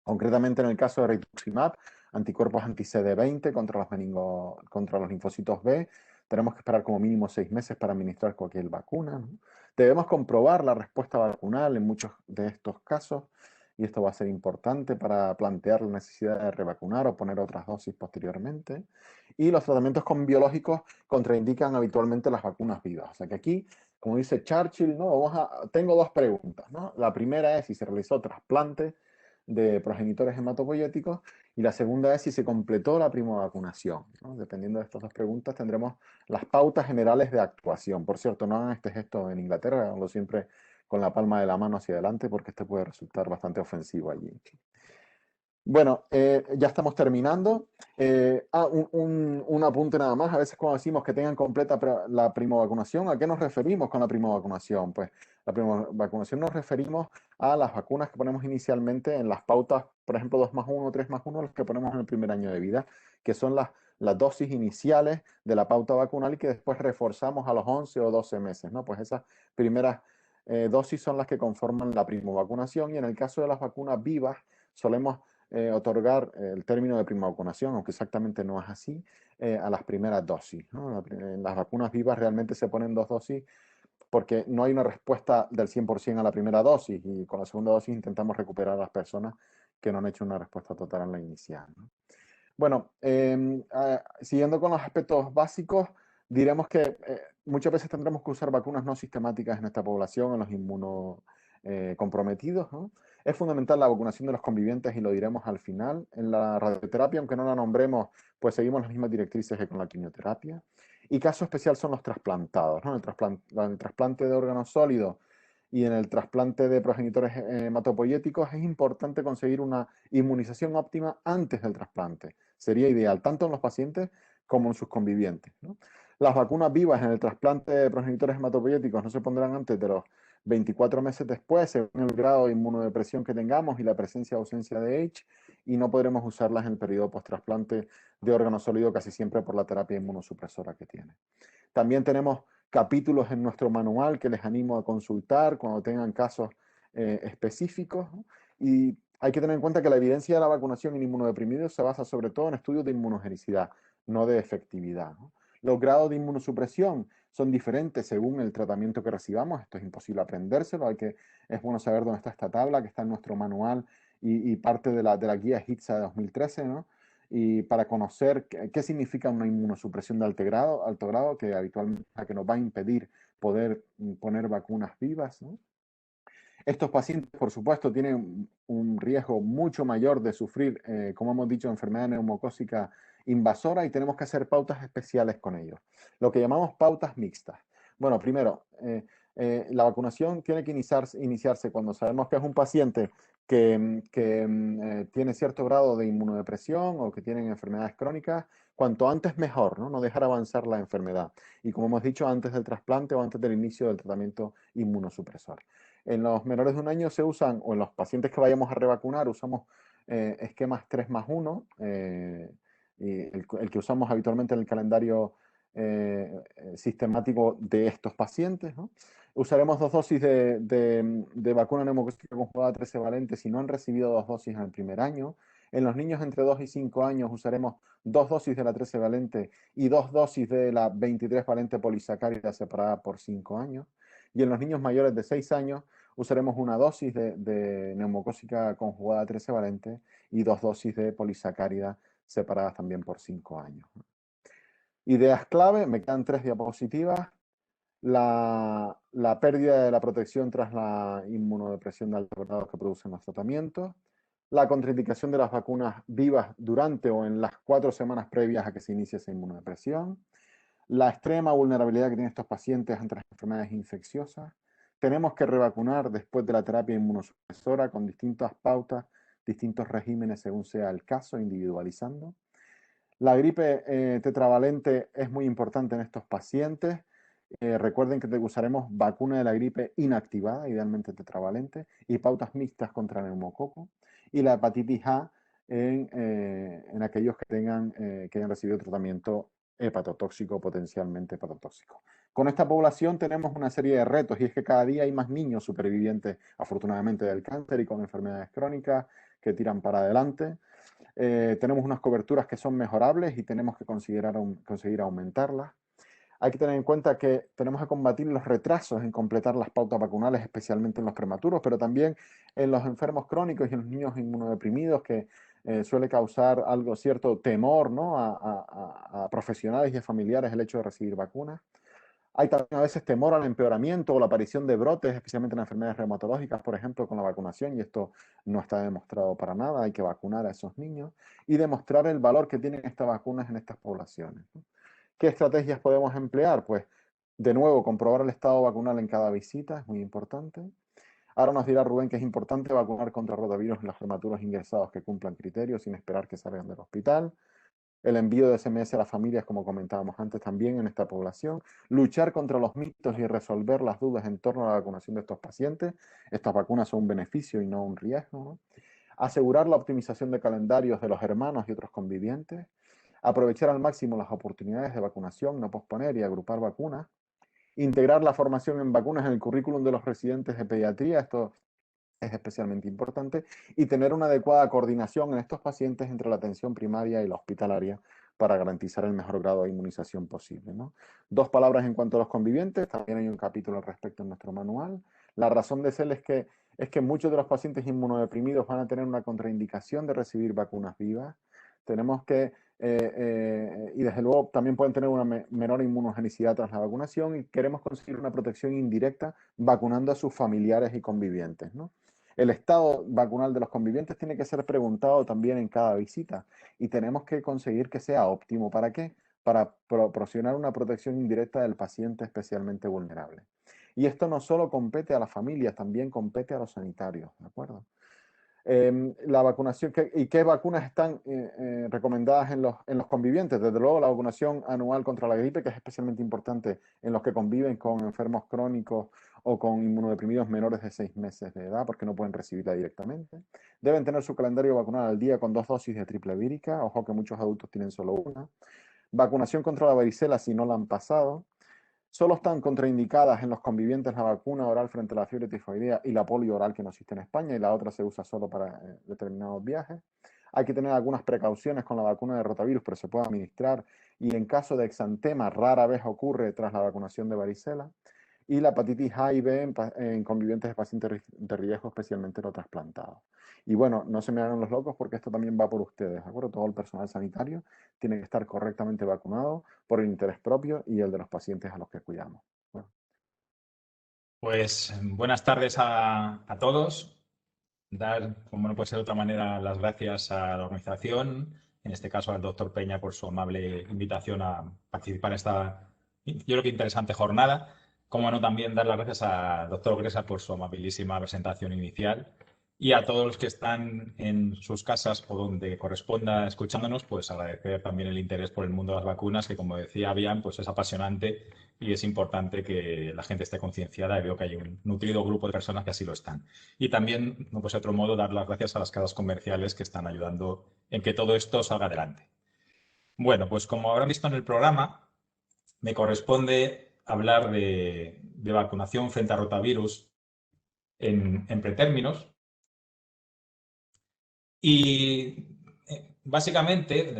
Concretamente en el caso de rituximab, anticuerpos anti-CD20 contra los linfocitos B, tenemos que esperar como mínimo 6 meses para administrar cualquier vacuna, ¿no? Debemos comprobar la respuesta vacunal en muchos de estos casos y esto va a ser importante para plantear la necesidad de revacunar o poner otras dosis posteriormente. Y los tratamientos con biológicos contraindican habitualmente las vacunas vivas. O sea que aquí, como dice Churchill, ¿no? Tengo 2 preguntas, ¿no? La primera es si se realizó trasplante de progenitores hematopoyéticos y la segunda es si se completó la primovacunación, ¿no? Dependiendo de estas 2 preguntas tendremos las pautas generales de actuación. Por cierto, no hagan este gesto en Inglaterra, háganlo siempre con la palma de la mano hacia adelante porque este puede resultar bastante ofensivo allí. Bueno, ya estamos terminando. Un apunte nada más. A veces cuando decimos que tengan completa la primovacunación, ¿a qué nos referimos con la primovacunación? Pues la primovacunación nos referimos a las vacunas que ponemos inicialmente en las pautas, por ejemplo, 2+1, 3+1, las que ponemos en el primer año de vida, que son las dosis iniciales de la pauta vacunal y que después reforzamos a los 11 o 12 meses, ¿no? Pues esas primeras dosis son las que conforman la primovacunación y en el caso de las vacunas vivas solemos otorgar el término de primovacunación, aunque exactamente no es así, a las primeras dosis, ¿no? En las vacunas vivas realmente se ponen 2 dosis porque no hay una respuesta del 100% a la primera dosis y con la segunda dosis intentamos recuperar a las personas que no han hecho una respuesta total en la inicial, ¿no? Bueno, siguiendo con los aspectos básicos, diremos que muchas veces tendremos que usar vacunas no sistemáticas en esta población, en los inmunocomprometidos, ¿no? Es fundamental la vacunación de los convivientes y lo diremos al final. En la radioterapia, aunque no la nombremos, pues seguimos las mismas directrices que con la quimioterapia. Y caso especial son los trasplantados, ¿no? El trasplante de órganos sólidos y en el trasplante de progenitores hematopoyéticos es importante conseguir una inmunización óptima antes del trasplante. Sería ideal tanto en los pacientes como en sus convivientes, ¿no? Las vacunas vivas en el trasplante de progenitores hematopoyéticos no se pondrán antes de los 24 meses después, según el grado de inmunodepresión que tengamos y la presencia o ausencia de H, y no podremos usarlas en el periodo post-trasplante de órgano sólido casi siempre por la terapia inmunosupresora que tiene. También tenemos capítulos en nuestro manual que les animo a consultar cuando tengan casos específicos, ¿no? Y hay que tener en cuenta que la evidencia de la vacunación en inmunodeprimidos se basa sobre todo en estudios de inmunogenicidad, no de efectividad, ¿no? Los grados de inmunosupresión son diferentes según el tratamiento que recibamos. Esto es imposible aprendérselo. Es bueno saber dónde está esta tabla que está en nuestro manual y parte de la guía HITSA de 2013, ¿no? Y para conocer qué significa una inmunosupresión de alto grado, que habitualmente es la que nos va a impedir poder poner vacunas vivas, ¿no? Estos pacientes, por supuesto, tienen un riesgo mucho mayor de sufrir, como hemos dicho, enfermedad neumocócica invasora y tenemos que hacer pautas especiales con ellos. Lo que llamamos pautas mixtas. Bueno, primero, la vacunación tiene que iniciarse cuando sabemos que es un paciente que tiene cierto grado de inmunodepresión o que tienen enfermedades crónicas. Cuanto antes mejor, ¿no? No dejar avanzar la enfermedad. Y como hemos dicho, antes del trasplante o antes del inicio del tratamiento inmunosupresor. En los menores de 1 año se usan, o en los pacientes que vayamos a revacunar, usamos esquemas 3+1, y el que usamos habitualmente en el calendario sistemático de estos pacientes, ¿no? Usaremos 2 dosis de vacuna neumocócica conjugada 13 valente si no han recibido 2 dosis en el primer año. En los niños entre 2 y 5 años usaremos 2 dosis de la 13 valente y 2 dosis de la 23 valente polisacárida separada por 5 años. Y en los niños mayores de 6 años usaremos una dosis de neumocócica conjugada 13 valente y 2 dosis de polisacárida separadas también por 5 años. Ideas clave, me quedan 3 diapositivas. La pérdida de la protección tras la inmunodepresión de alto grado que producen los tratamientos, la contraindicación de las vacunas vivas durante o en las 4 semanas previas a que se inicie esa inmunodepresión, la extrema vulnerabilidad que tienen estos pacientes ante las enfermedades infecciosas. Tenemos que revacunar después de la terapia inmunosupresora con distintas pautas, distintos regímenes según sea el caso, individualizando. La gripe tetravalente es muy importante en estos pacientes. Recuerden que usaremos vacuna de la gripe inactivada, idealmente tetravalente, y pautas mixtas contra neumococo. Y la hepatitis A en aquellos que hayan recibido tratamiento hepatotóxico, potencialmente hepatotóxico. Con esta población tenemos una serie de retos y es que cada día hay más niños supervivientes, afortunadamente, del cáncer y con enfermedades crónicas que tiran para adelante. Tenemos unas coberturas que son mejorables y tenemos que conseguir aumentarlas. Hay que tener en cuenta que tenemos que combatir los retrasos en completar las pautas vacunales, especialmente en los prematuros, pero también en los enfermos crónicos y en los niños inmunodeprimidos, que suele causar cierto temor, ¿no? a profesionales y a familiares el hecho de recibir vacunas. Hay también a veces temor al empeoramiento o la aparición de brotes, especialmente en enfermedades reumatológicas, por ejemplo, con la vacunación, y esto no está demostrado para nada. Hay que vacunar a esos niños y demostrar el valor que tienen estas vacunas en estas poblaciones, ¿no? ¿Qué estrategias podemos emplear? Pues, de nuevo, comprobar el estado vacunal en cada visita es muy importante. Ahora nos dirá Rubén que es importante vacunar contra rotavirus en los prematuros ingresados que cumplan criterios sin esperar que salgan del hospital. El envío de SMS a las familias, como comentábamos antes, también en esta población. Luchar contra los mitos y resolver las dudas en torno a la vacunación de estos pacientes. Estas vacunas son un beneficio y no un riesgo, ¿no? Asegurar la optimización de calendarios de los hermanos y otros convivientes. Aprovechar al máximo las oportunidades de vacunación, no posponer y agrupar vacunas. Integrar la formación en vacunas en el currículum de los residentes de pediatría. Esto es especialmente importante, y tener una adecuada coordinación en estos pacientes entre la atención primaria y la hospitalaria para garantizar el mejor grado de inmunización posible, ¿no? Dos palabras en cuanto a los convivientes, también hay un capítulo al respecto en nuestro manual. La razón de ser es que muchos de los pacientes inmunodeprimidos van a tener una contraindicación de recibir vacunas vivas. Tenemos que y desde luego también pueden tener una menor inmunogenicidad tras la vacunación, y queremos conseguir una protección indirecta vacunando a sus familiares y convivientes, ¿no? El estado vacunal de los convivientes tiene que ser preguntado también en cada visita, y tenemos que conseguir que sea óptimo. ¿Para qué? Para proporcionar una protección indirecta del paciente especialmente vulnerable. Y esto no solo compete a las familias, también compete a los sanitarios, ¿de acuerdo? La vacunación, ¿y qué vacunas están recomendadas en los convivientes? Desde luego la vacunación anual contra la gripe, que es especialmente importante en los que conviven con enfermos crónicos o con inmunodeprimidos menores de 6 meses de edad, porque no pueden recibirla directamente. Deben tener su calendario vacunal al día con 2 dosis de triple vírica. Ojo que muchos adultos tienen solo una. Vacunación contra la varicela si no la han pasado. Solo están contraindicadas en los convivientes la vacuna oral frente a la fiebre tifoidea y la polio oral, que no existe en España, y la otra se usa solo para determinados viajes. Hay que tener algunas precauciones con la vacuna de rotavirus, pero se puede administrar, y en caso de exantema rara vez ocurre tras la vacunación de varicela. Y la hepatitis A y B en convivientes de pacientes de riesgo, especialmente los trasplantados. Y bueno, no se me hagan los locos, porque esto también va por ustedes, ¿de acuerdo? Todo el personal sanitario tiene que estar correctamente vacunado por el interés propio y el de los pacientes a los que cuidamos. Bueno. Pues buenas tardes a todos. Dar, como no puede ser de otra manera, las gracias a la organización, en este caso al doctor Peña, por su amable invitación a participar en esta, yo creo que interesante jornada. Como no, también dar las gracias al doctor Gresa por su amabilísima presentación inicial, y a todos los que están en sus casas o donde corresponda escuchándonos, pues agradecer también el interés por el mundo de las vacunas, que como decía Bian, pues es apasionante y es importante que la gente esté concienciada, y veo que hay un nutrido grupo de personas que así lo están. Y también, no puede ser de otro modo, dar las gracias a las casas comerciales que están ayudando en que todo esto salga adelante. Bueno, pues como habrán visto en el programa, me corresponde hablar de vacunación frente a rotavirus en pretérminos. Y básicamente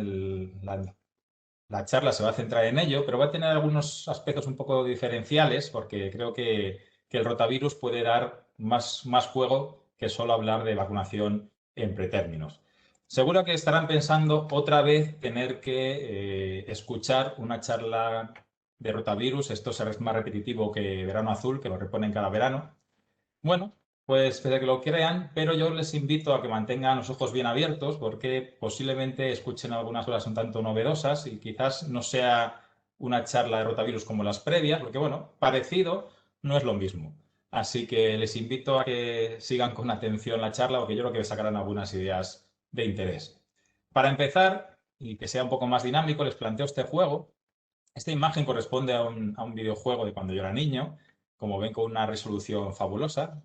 la charla se va a centrar en ello, pero va a tener algunos aspectos un poco diferenciales, porque creo que el rotavirus puede dar más juego que solo hablar de vacunación en pretérminos. Seguro que estarán pensando otra vez tener que escuchar una charla de rotavirus. Esto es más repetitivo que Verano Azul, que lo reponen cada verano. Bueno, pues pese a que lo crean, pero yo les invito a que mantengan los ojos bien abiertos, porque posiblemente escuchen algunas cosas un tanto novedosas y quizás no sea una charla de rotavirus como las previas, porque bueno, parecido no es lo mismo. Así que les invito a que sigan con atención la charla, porque yo creo que sacarán algunas ideas de interés. Para empezar, y que sea un poco más dinámico, les planteo este juego. Esta imagen corresponde a un videojuego de cuando yo era niño, como ven, con una resolución fabulosa.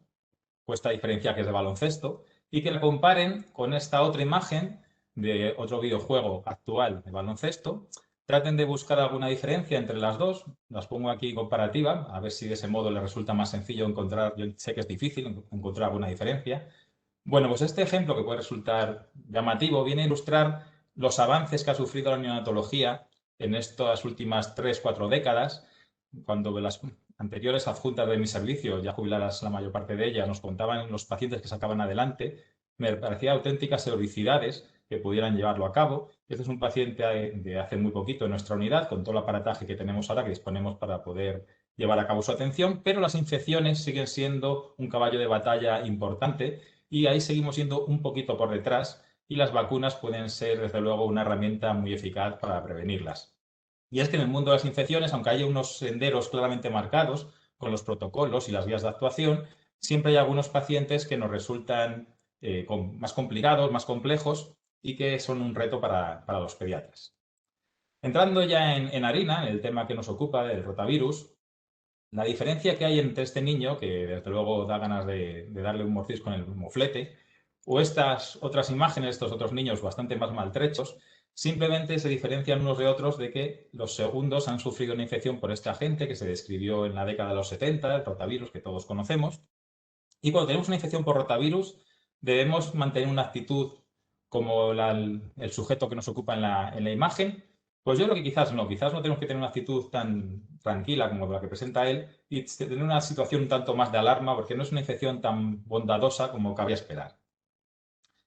Cuesta diferenciar que es de baloncesto, y que la comparen con esta otra imagen de otro videojuego actual de baloncesto. Traten de buscar alguna diferencia entre las dos. Las pongo aquí comparativa, a ver si de ese modo les resulta más sencillo encontrar. Yo sé que es difícil encontrar alguna diferencia. Bueno, pues este ejemplo, que puede resultar llamativo, viene a ilustrar los avances que ha sufrido la neonatología en estas últimas 3-4 décadas, cuando las anteriores adjuntas de mi servicio, ya jubiladas la mayor parte de ellas, nos contaban los pacientes que sacaban adelante. Me parecía auténticas heroicidades que pudieran llevarlo a cabo. Este es un paciente de hace muy poquito en nuestra unidad, con todo el aparataje que tenemos ahora, que disponemos para poder llevar a cabo su atención, pero las infecciones siguen siendo un caballo de batalla importante, y ahí seguimos yendo un poquito por detrás, y las vacunas pueden ser, desde luego, una herramienta muy eficaz para prevenirlas. Y es que en el mundo de las infecciones, aunque haya unos senderos claramente marcados con los protocolos y las guías de actuación, siempre hay algunos pacientes que nos resultan más complicados, más complejos y que son un reto para los pediatras. Entrando ya en harina, en el tema que nos ocupa, del rotavirus, la diferencia que hay entre este niño, que desde luego da ganas de darle un mordisco en el moflete, o estas otras imágenes, estos otros niños bastante más maltrechos, simplemente se diferencian unos de otros de que los segundos han sufrido una infección por este agente que se describió en la década de los 70, el rotavirus que todos conocemos. Y cuando tenemos una infección por rotavirus, debemos mantener una actitud como el sujeto que nos ocupa en la imagen. Pues yo creo que quizás no tenemos que tener una actitud tan tranquila como la que presenta él y tener una situación un tanto más de alarma porque no es una infección tan bondadosa como cabría esperar.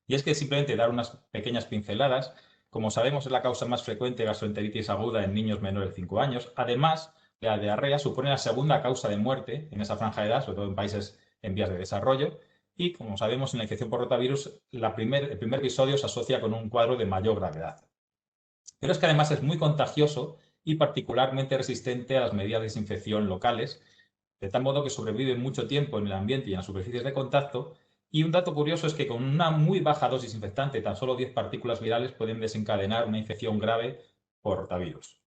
Y es que simplemente dar unas pequeñas pinceladas, como sabemos es la causa más frecuente de gastroenteritis aguda en niños menores de 5 años. Además, la diarrea supone la segunda causa de muerte en esa franja de edad, sobre todo en países en vías de desarrollo. Y como sabemos, en la infección por rotavirus, el primer episodio se asocia con un cuadro de mayor gravedad. Pero es que además es muy contagioso y particularmente resistente a las medidas de desinfección locales, de tal modo que sobrevive mucho tiempo en el ambiente y en las superficies de contacto. Y un dato curioso es que con una muy baja dosis infectante, tan solo 10 partículas virales pueden desencadenar una infección grave por rotavirus.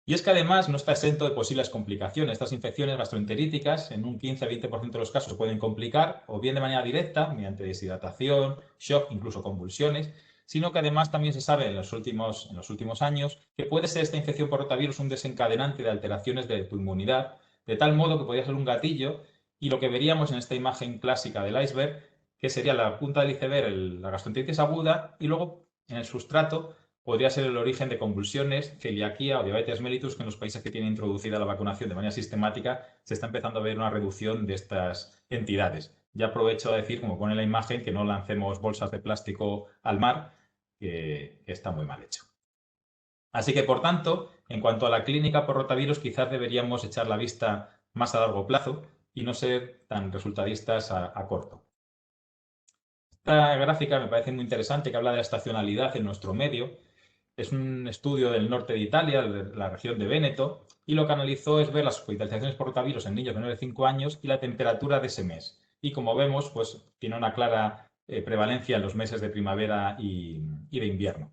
Y es que además no está exento de posibles complicaciones. Estas infecciones gastroenteríticas, en un 15-20% de los casos, se pueden complicar o bien de manera directa, mediante deshidratación, shock, incluso convulsiones, sino que además también se sabe en los últimos años que puede ser esta infección por rotavirus un desencadenante de alteraciones de tu inmunidad, de tal modo que podría ser un gatillo, y lo que veríamos en esta imagen clásica del iceberg, que sería la punta del iceberg, la gastroenteritis aguda, y luego en el sustrato podría ser el origen de convulsiones, celiaquía o diabetes mellitus, que en los países que tienen introducida la vacunación de manera sistemática se está empezando a ver una reducción de estas entidades. Ya aprovecho a decir, como pone en la imagen, que no lancemos bolsas de plástico al mar, que está muy mal hecho. Así que, por tanto, en cuanto a la clínica por rotavirus, quizás deberíamos echar la vista más a largo plazo y no ser tan resultadistas a corto. Esta gráfica me parece muy interesante, que habla de la estacionalidad en nuestro medio. Es un estudio del norte de Italia, de la región de Véneto, y lo que analizó es ver las hospitalizaciones por rotavirus en niños menores de 5 años y la temperatura de ese mes. Y como vemos, pues tiene una clara prevalencia en los meses de primavera y de invierno.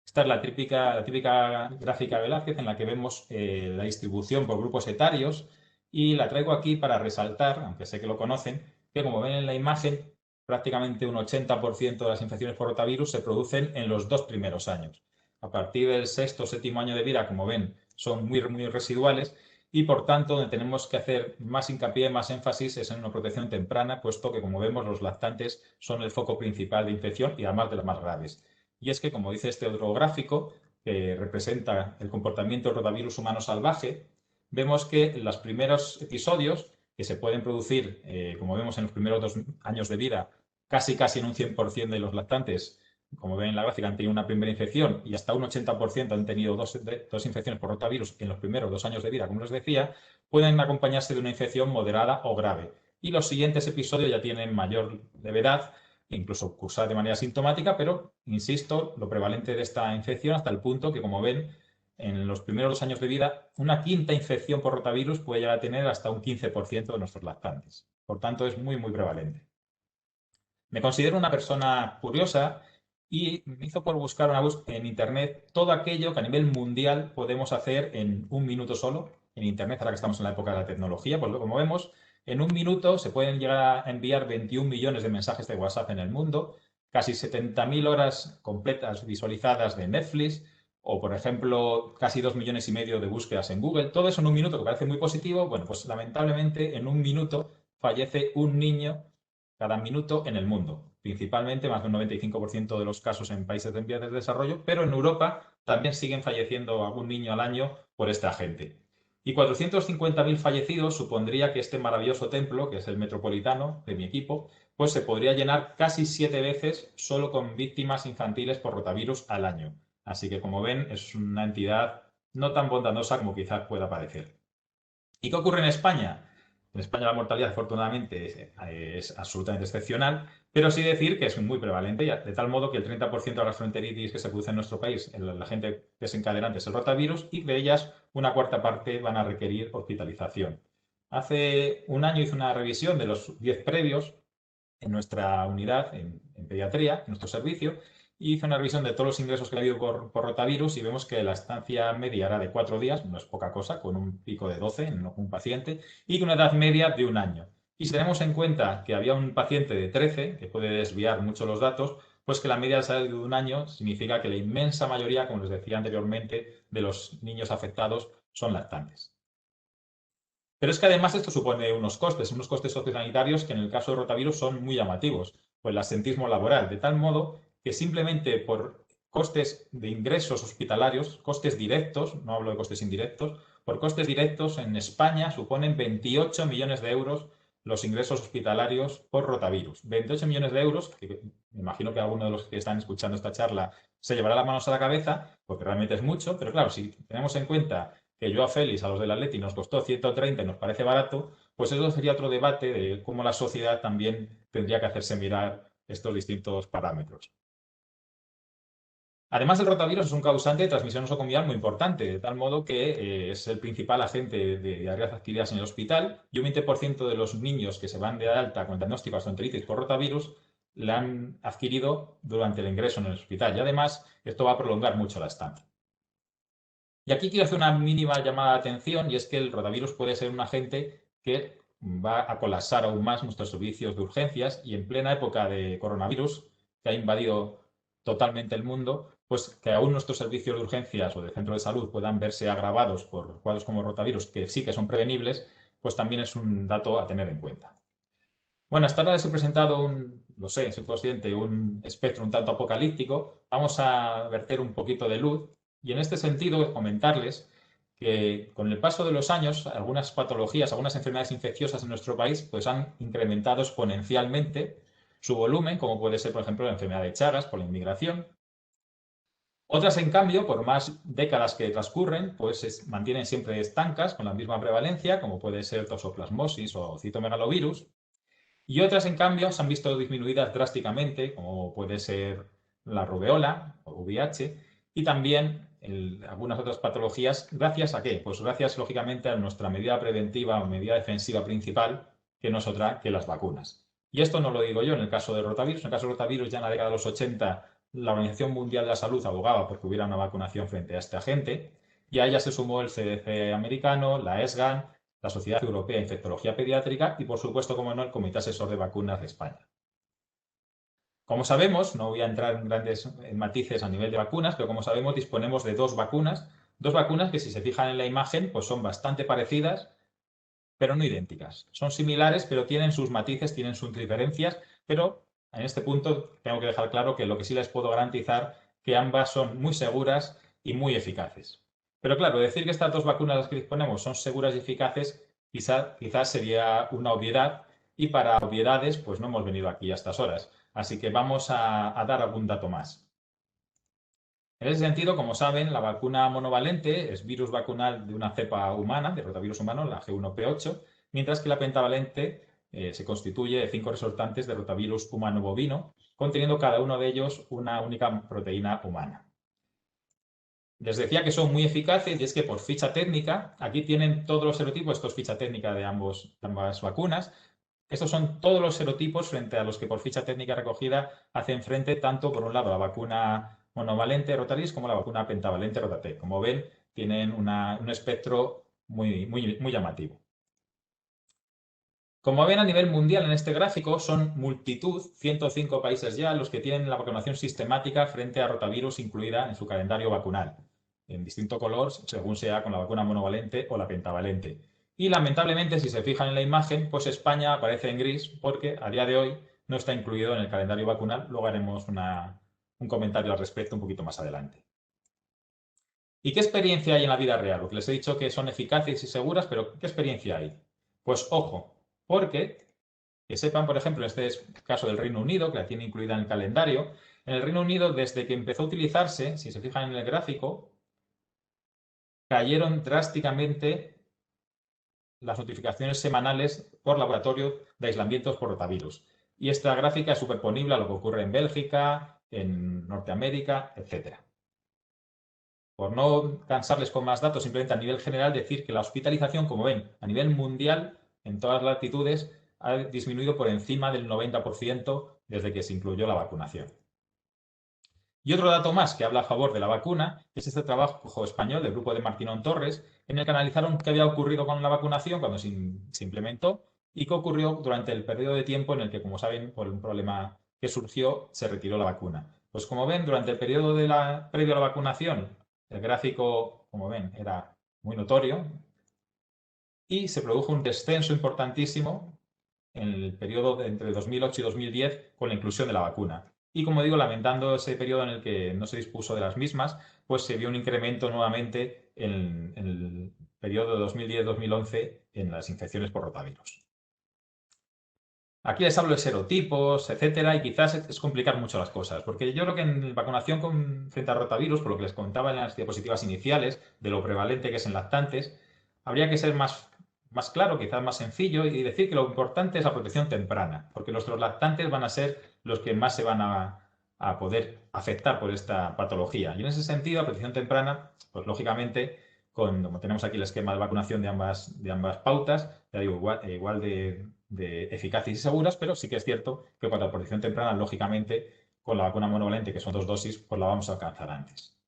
Esta es la típica gráfica de Velázquez en la que vemos la distribución por grupos etarios, y la traigo aquí para resaltar, aunque sé que lo conocen, que como ven en la imagen, prácticamente un 80% de las infecciones por rotavirus se producen en los 2 primeros años. A partir del 6º o 7º año de vida, como ven, son muy, muy residuales y, por tanto, donde tenemos que hacer más hincapié, más énfasis es en una protección temprana, puesto que, como vemos, los lactantes son el foco principal de infección y además de las más graves. Y es que, como dice este otro gráfico, que representa el comportamiento del rotavirus humano salvaje, vemos que en los primeros episodios, que se pueden producir, como vemos en los primeros 2 años de vida, casi en un 100% de los lactantes, como ven en la gráfica, han tenido una primera infección y hasta un 80% han tenido dos infecciones por rotavirus en los primeros 2 años de vida, como les decía, pueden acompañarse de una infección moderada o grave. Y los siguientes episodios ya tienen mayor levedad, incluso cursar de manera sintomática, pero, insisto, lo prevalente de esta infección hasta el punto que, como ven, en los primeros 2 años de vida, una quinta infección por rotavirus puede llegar a tener hasta un 15% de nuestros lactantes. Por tanto, es muy, muy prevalente. Me considero una persona curiosa y me hizo por buscar en Internet todo aquello que a nivel mundial podemos hacer en un minuto solo. En Internet, ahora que estamos en la época de la tecnología, pues como vemos, en un minuto se pueden llegar a enviar 21 millones de mensajes de WhatsApp en el mundo, casi 70.000 horas completas visualizadas de Netflix, o, por ejemplo, casi 2,5 millones de búsquedas en Google. Todo eso en un minuto, que parece muy positivo. Bueno, pues lamentablemente en un minuto fallece un niño cada minuto en el mundo. Principalmente, más del 95% de los casos en países en vías de desarrollo, pero en Europa también siguen falleciendo algún niño al año por este agente. Y 450.000 fallecidos supondría que este maravilloso templo, que es el Metropolitano de mi equipo, pues se podría llenar casi 7 veces solo con víctimas infantiles por rotavirus al año. Así que, como ven, es una entidad no tan bondadosa como quizás pueda parecer. ¿Y qué ocurre en España? En España la mortalidad, afortunadamente, es absolutamente excepcional, pero sí decir que es muy prevalente, de tal modo que el 30% de la gastroenteritis que se produce en nuestro país, la gente desencadenante es el rotavirus, y de ellas una cuarta parte van a requerir hospitalización. Hace un año hice una revisión de los 10 previos en nuestra unidad, en pediatría, en nuestro servicio, y hice una revisión de todos los ingresos que ha habido por rotavirus y vemos que la estancia media era de 4 días, no es poca cosa, con un pico de 12 en un paciente, y con una edad media de un año. Y si tenemos en cuenta que había un paciente de 13, que puede desviar mucho los datos, pues que la media de un año significa que la inmensa mayoría, como les decía anteriormente, de los niños afectados son lactantes. Pero es que además esto supone unos costes sociosanitarios que en el caso de rotavirus son muy llamativos, pues el absentismo laboral, de tal modo que simplemente por costes de ingresos hospitalarios, costes directos, no hablo de costes indirectos, por costes directos en España suponen 28 millones de euros los ingresos hospitalarios por rotavirus. 28 millones de euros, que me imagino que alguno de los que están escuchando esta charla se llevará las manos a la cabeza, porque realmente es mucho, pero claro, si tenemos en cuenta que Joao Félix a los del Atleti nos costó 130 y nos parece barato, pues eso sería otro debate de cómo la sociedad también tendría que hacerse mirar estos distintos parámetros. Además, el rotavirus es un causante de transmisión nosocomial muy importante, de tal modo que es el principal agente de diarreas adquiridas en el hospital y un 20% de los niños que se van de alta con diagnóstico de gastroenteritis por rotavirus la han adquirido durante el ingreso en el hospital y además esto va a prolongar mucho la estancia. Y aquí quiero hacer una mínima llamada de atención y es que el rotavirus puede ser un agente que va a colapsar aún más nuestros servicios de urgencias y en plena época de coronavirus, que ha invadido totalmente el mundo, pues que aún nuestros servicios de urgencias o de centro de salud puedan verse agravados por cuadros como rotavirus, que sí que son prevenibles, pues también es un dato a tener en cuenta. Bueno, hasta ahora les he presentado lo sé, soy consciente, un espectro un tanto apocalíptico. Vamos a verter un poquito de luz y en este sentido comentarles que con el paso de los años algunas patologías, algunas enfermedades infecciosas en nuestro país pues han incrementado exponencialmente su volumen, como puede ser, por ejemplo, la enfermedad de Chagas por la inmigración. Otras, en cambio, por más décadas que transcurren, pues se mantienen siempre estancas con la misma prevalencia, como puede ser toxoplasmosis o citomegalovirus. Y otras, en cambio, se han visto disminuidas drásticamente, como puede ser la rubeola o VIH, y también algunas otras patologías. ¿Gracias a qué? Pues gracias, lógicamente, a nuestra medida preventiva o medida defensiva principal, que no es otra que las vacunas. Y esto no lo digo yo en el caso del rotavirus. En el caso del rotavirus, ya en la década de los 80, la Organización Mundial de la Salud abogaba porque hubiera una vacunación frente a este agente, y a ella se sumó el CDC americano, la ESGAN, la Sociedad Europea de Infectología Pediátrica y, por supuesto, como no, el Comité Asesor de Vacunas de España. Como sabemos, no voy a entrar en grandes matices a nivel de vacunas, pero como sabemos disponemos de dos vacunas que si se fijan en la imagen pues son bastante parecidas, pero no idénticas. Son similares, pero tienen sus matices, tienen sus diferencias, pero en este punto tengo que dejar claro que lo que sí les puedo garantizar que ambas son muy seguras y muy eficaces. Pero claro, decir que estas dos vacunas las que disponemos son seguras y eficaces quizás sería una obviedad y para obviedades pues no hemos venido aquí a estas horas. Así que vamos a dar algún dato más. En ese sentido, como saben, la vacuna monovalente es virus vacunal de una cepa humana, de rotavirus humano, la G1P8, mientras que la pentavalente se constituye de 5 resultantes de rotavirus humano bovino, conteniendo cada uno de ellos una única proteína humana. Les decía que son muy eficaces y es que por ficha técnica, aquí tienen todos los serotipos, esto es ficha técnica de ambas vacunas. Estos son todos los serotipos frente a los que por ficha técnica recogida hacen frente tanto por un lado la vacuna monovalente Rotavirus como la vacuna pentavalente Rotatec. Como ven, tienen un espectro muy llamativo. Como ven a nivel mundial en este gráfico, son multitud, 105 países ya, los que tienen la vacunación sistemática frente a rotavirus incluida en su calendario vacunal, en distinto color según sea con la vacuna monovalente o la pentavalente. Y lamentablemente, si se fijan en la imagen, pues España aparece en gris porque a día de hoy no está incluido en el calendario vacunal. Luego haremos un comentario al respecto un poquito más adelante. ¿Y qué experiencia hay en la vida real? Porque les he dicho que son eficaces y seguras, pero ¿qué experiencia hay? Pues ojo, porque que sepan, por ejemplo, en este caso del Reino Unido, que la tiene incluida en el calendario, en el Reino Unido, desde que empezó a utilizarse, si se fijan en el gráfico, cayeron drásticamente las notificaciones semanales por laboratorio de aislamientos por rotavirus. Y esta gráfica es superponible a lo que ocurre en Bélgica, en Norteamérica, etc. Por no cansarles con más datos, simplemente a nivel general decir que la hospitalización, como ven, a nivel mundial en todas las latitudes ha disminuido por encima del 90% desde que se incluyó la vacunación. Y otro dato más que habla a favor de la vacuna es este trabajo español del grupo de Martínón Torres, en el que analizaron qué había ocurrido con la vacunación cuando se implementó y qué ocurrió durante el periodo de tiempo en el que, como saben, por un problema que surgió, se retiró la vacuna. Pues como ven, durante el periodo previo a la vacunación, el gráfico, como ven, era muy notorio y se produjo un descenso importantísimo en el periodo de entre 2008 y 2010 con la inclusión de la vacuna. Y como digo, lamentando ese periodo en el que no se dispuso de las mismas, pues se vio un incremento nuevamente en el periodo de 2010-2011 en las infecciones por rotavirus. Aquí les hablo de serotipos, etcétera, y quizás es complicar mucho las cosas, porque yo creo que en vacunación frente a rotavirus, por lo que les contaba en las diapositivas iniciales, de lo prevalente que es en lactantes, habría que ser más claro, quizás más sencillo, y decir que lo importante es la protección temprana, porque nuestros lactantes van a ser los que más se van a poder afectar por esta patología. Y en ese sentido, la protección temprana, pues lógicamente, como tenemos aquí el esquema de vacunación de ambas pautas, ya digo, igual de eficaces y seguras, pero sí que es cierto que cuanto a la protección temprana, lógicamente, con la vacuna monovalente, que son 2 dosis, pues la vamos a alcanzar antes.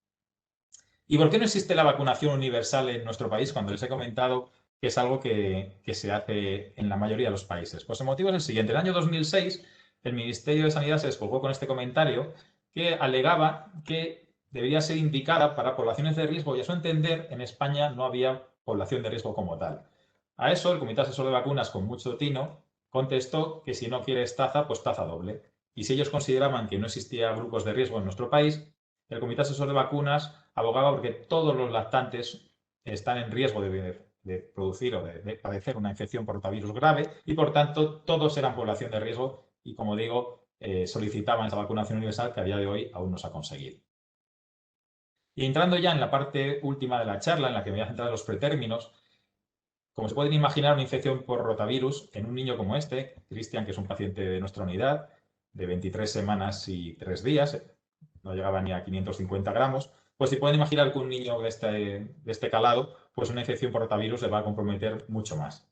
¿Y por qué no existe la vacunación universal en nuestro país cuando les he comentado que es algo que se hace en la mayoría de los países? Pues el motivo es el siguiente. En el año 2006, el Ministerio de Sanidad se descolgó con este comentario que alegaba que debería ser indicada para poblaciones de riesgo y a su entender en España no había población de riesgo como tal. A eso el Comité Asesor de Vacunas, con mucho tino, contestó que si no quieres taza, pues taza doble. Y si ellos consideraban que no existía grupos de riesgo en nuestro país, el Comité Asesor de Vacunas abogaba porque todos los lactantes están en riesgo de producir o de padecer una infección por rotavirus grave y, por tanto, todos eran población de riesgo y, como digo, solicitaban esa vacunación universal que a día de hoy aún no se ha conseguido. Y entrando ya en la parte última de la charla, en la que me voy a centrar en los pretérminos, como se pueden imaginar, una infección por rotavirus en un niño como este, Cristian, que es un paciente de nuestra unidad, de 23 semanas y 3 días, no llegaba ni a 550 gramos, pues se pueden imaginar que un niño de este calado, pues una infección por rotavirus le va a comprometer mucho más.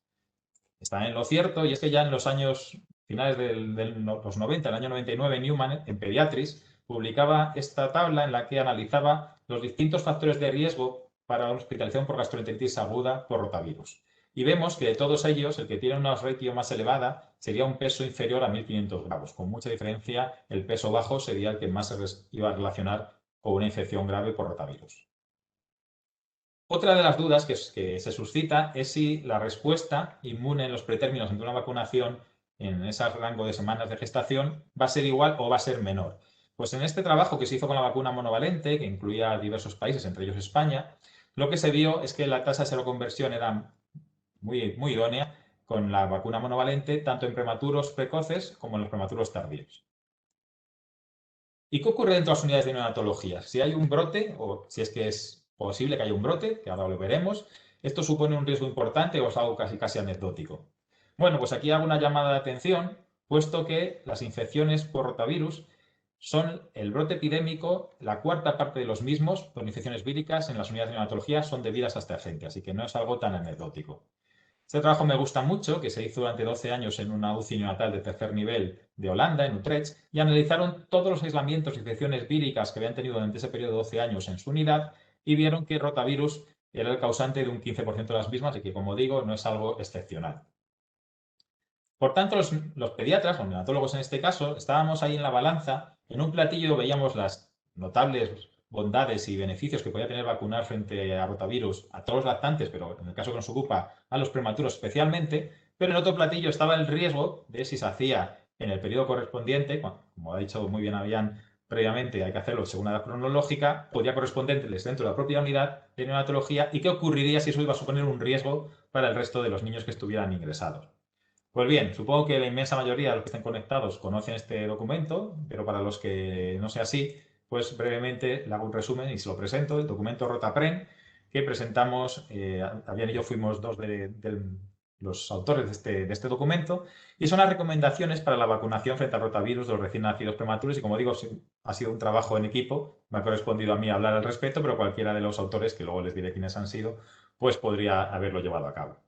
Está en lo cierto, y es que ya en los años finales de los 90, el año 99, Newman, en Pediatrics, publicaba esta tabla en la que analizaba los distintos factores de riesgo para la hospitalización por gastroenteritis aguda por rotavirus. Y vemos que de todos ellos, el que tiene una ratio más elevada sería un peso inferior a 1.500 gramos. Con mucha diferencia, el peso bajo sería el que más se iba a relacionar con una infección grave por rotavirus. Otra de las dudas que se suscita es si la respuesta inmune en los pretérminos ante una vacunación en ese rango de semanas de gestación va a ser igual o va a ser menor. Pues en este trabajo que se hizo con la vacuna monovalente, que incluía diversos países, entre ellos España, lo que se vio es que la tasa de seroconversión era muy, muy idónea con la vacuna monovalente, tanto en prematuros precoces como en los prematuros tardíos. ¿Y qué ocurre dentro de las unidades de neonatología? Si hay un brote, o si es que es posible que haya un brote, que ahora lo veremos, ¿esto supone un riesgo importante o es algo casi anecdótico? Bueno, pues aquí hago una llamada de atención, puesto que las infecciones por rotavirus son el brote epidémico, la cuarta parte de los mismos, por infecciones víricas en las unidades de neonatología, son debidas a esta gente, así que no es algo tan anecdótico. Este trabajo me gusta mucho, que se hizo durante 12 años en una UCI neonatal de tercer nivel de Holanda, en Utrecht, y analizaron todos los aislamientos y infecciones víricas que habían tenido durante ese periodo de 12 años en su unidad y vieron que rotavirus era el causante de un 15% de las mismas y que, como digo, no es algo excepcional. Por tanto, los pediatras, los neonatólogos en este caso, estábamos ahí en la balanza, en un platillo veíamos las notables bondades y beneficios que podía tener vacunar frente a rotavirus a todos los lactantes, pero en el caso que nos ocupa a los prematuros especialmente, pero en otro platillo estaba el riesgo de si se hacía en el periodo correspondiente, como ha dicho muy bien Avian previamente, hay que hacerlo según la edad cronológica, podría corresponderles dentro de la propia unidad de neonatología y qué ocurriría si eso iba a suponer un riesgo para el resto de los niños que estuvieran ingresados. Pues bien, supongo que la inmensa mayoría de los que estén conectados conocen este documento, pero para los que no sea así, pues brevemente le hago un resumen y se lo presento. El documento Rotapren, que presentamos, Avian y yo fuimos dos de los autores de este documento, y son las recomendaciones para la vacunación frente al rotavirus de los recién nacidos prematuros. Y como digo, ha sido un trabajo en equipo, me ha correspondido a mí hablar al respecto, pero cualquiera de los autores, que luego les diré quiénes han sido, pues podría haberlo llevado a cabo.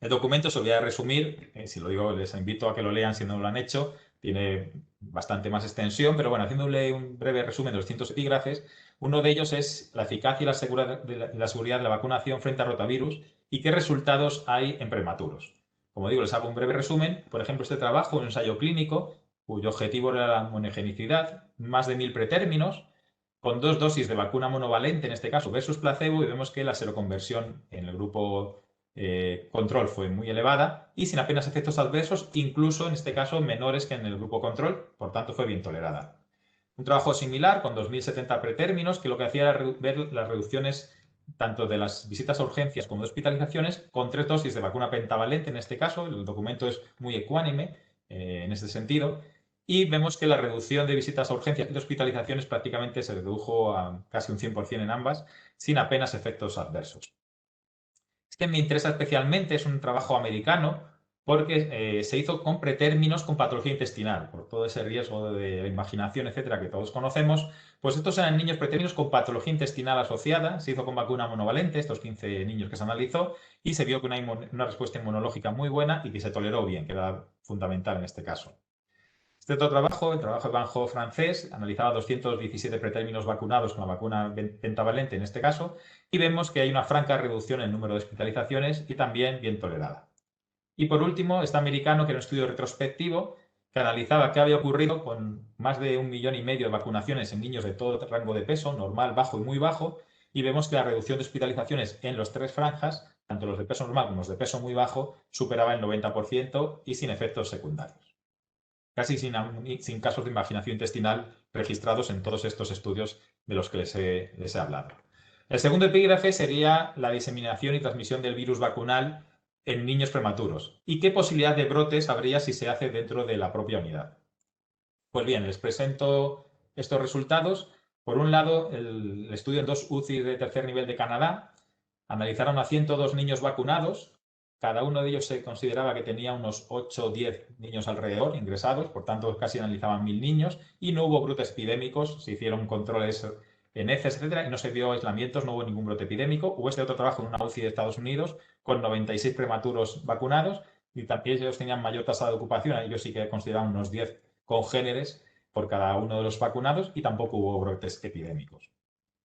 El documento se lo voy a resumir, si lo digo, les invito a que lo lean si no lo han hecho, tiene bastante más extensión, pero bueno, haciéndole un breve resumen de los distintos epígrafes, uno de ellos es la eficacia y la seguridad de la vacunación frente a rotavirus y qué resultados hay en prematuros. Como digo, les hago un breve resumen. Por ejemplo, este trabajo, un ensayo clínico, cuyo objetivo era la monogenicidad, más de 1000 pretérminos, con 2 dosis de vacuna monovalente, en este caso, versus placebo, y vemos que la seroconversión en el grupo control fue muy elevada y sin apenas efectos adversos, incluso en este caso menores que en el grupo control, por tanto fue bien tolerada. Un trabajo similar con 2070 pretérminos que lo que hacía era ver las reducciones tanto de las visitas a urgencias como de hospitalizaciones con 3 dosis de vacuna pentavalente en este caso. El documento es muy ecuánime en este sentido. Y vemos que la reducción de visitas a urgencias y de hospitalizaciones prácticamente se redujo a casi un 100% en ambas, sin apenas efectos adversos. Este me interesa especialmente, es un trabajo americano, porque se hizo con pretérminos con patología intestinal, por todo ese riesgo de imaginación, etcétera, que todos conocemos. Pues estos eran niños pretérminos con patología intestinal asociada, se hizo con vacuna monovalente, estos 15 niños que se analizó, y se vio que una respuesta inmunológica muy buena y que se toleró bien, que era fundamental en este caso. Este otro trabajo, el trabajo de Van Gogh francés, analizaba 217 pretérminos vacunados con la vacuna pentavalente en este caso, y vemos que hay una franca reducción en el número de hospitalizaciones y también bien tolerada. Y por último, este americano, que era un estudio retrospectivo, que analizaba qué había ocurrido con más de 1,5 millones de vacunaciones en niños de todo rango de peso, normal, bajo y muy bajo, y vemos que la reducción de hospitalizaciones en los 3 franjas, tanto los de peso normal como los de peso muy bajo, superaba el 90% y sin efectos secundarios. Casi sin casos de imaginación intestinal registrados en todos estos estudios de los que les he hablado. El segundo epígrafe sería la diseminación y transmisión del virus vacunal en niños prematuros. ¿Y qué posibilidad de brotes habría si se hace dentro de la propia unidad? Pues bien, les presento estos resultados. Por un lado, el estudio en 2 UCI de tercer nivel de Canadá analizaron a 102 niños vacunados. Cada uno de ellos se consideraba que tenía unos 8 o 10 niños alrededor ingresados, por tanto casi analizaban 1000 niños y no hubo brotes epidémicos, se hicieron controles en heces, etcétera, y no se dio aislamientos, no hubo ningún brote epidémico. Hubo este otro trabajo en una UCI de Estados Unidos con 96 prematuros vacunados y también ellos tenían mayor tasa de ocupación, ellos sí que consideraban unos 10 congéneres por cada uno de los vacunados y tampoco hubo brotes epidémicos.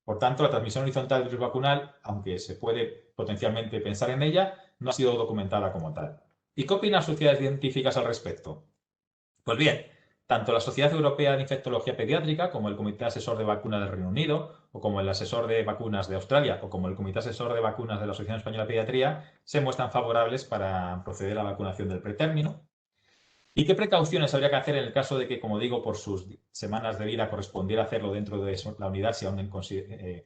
Por tanto, la transmisión horizontal del virus vacunal, aunque se puede potencialmente pensar en ella, no ha sido documentada como tal. ¿Y qué opinan las sociedades científicas al respecto? Pues bien, tanto la Sociedad Europea de Infectología Pediátrica como el Comité Asesor de Vacunas del Reino Unido, o como el Asesor de Vacunas de Australia, o como el Comité Asesor de Vacunas de la Asociación Española de Pediatría, se muestran favorables para proceder a la vacunación del pretérmino. ¿Y qué precauciones habría que hacer en el caso de que, como digo, por sus semanas de vida correspondiera hacerlo dentro de la unidad si aún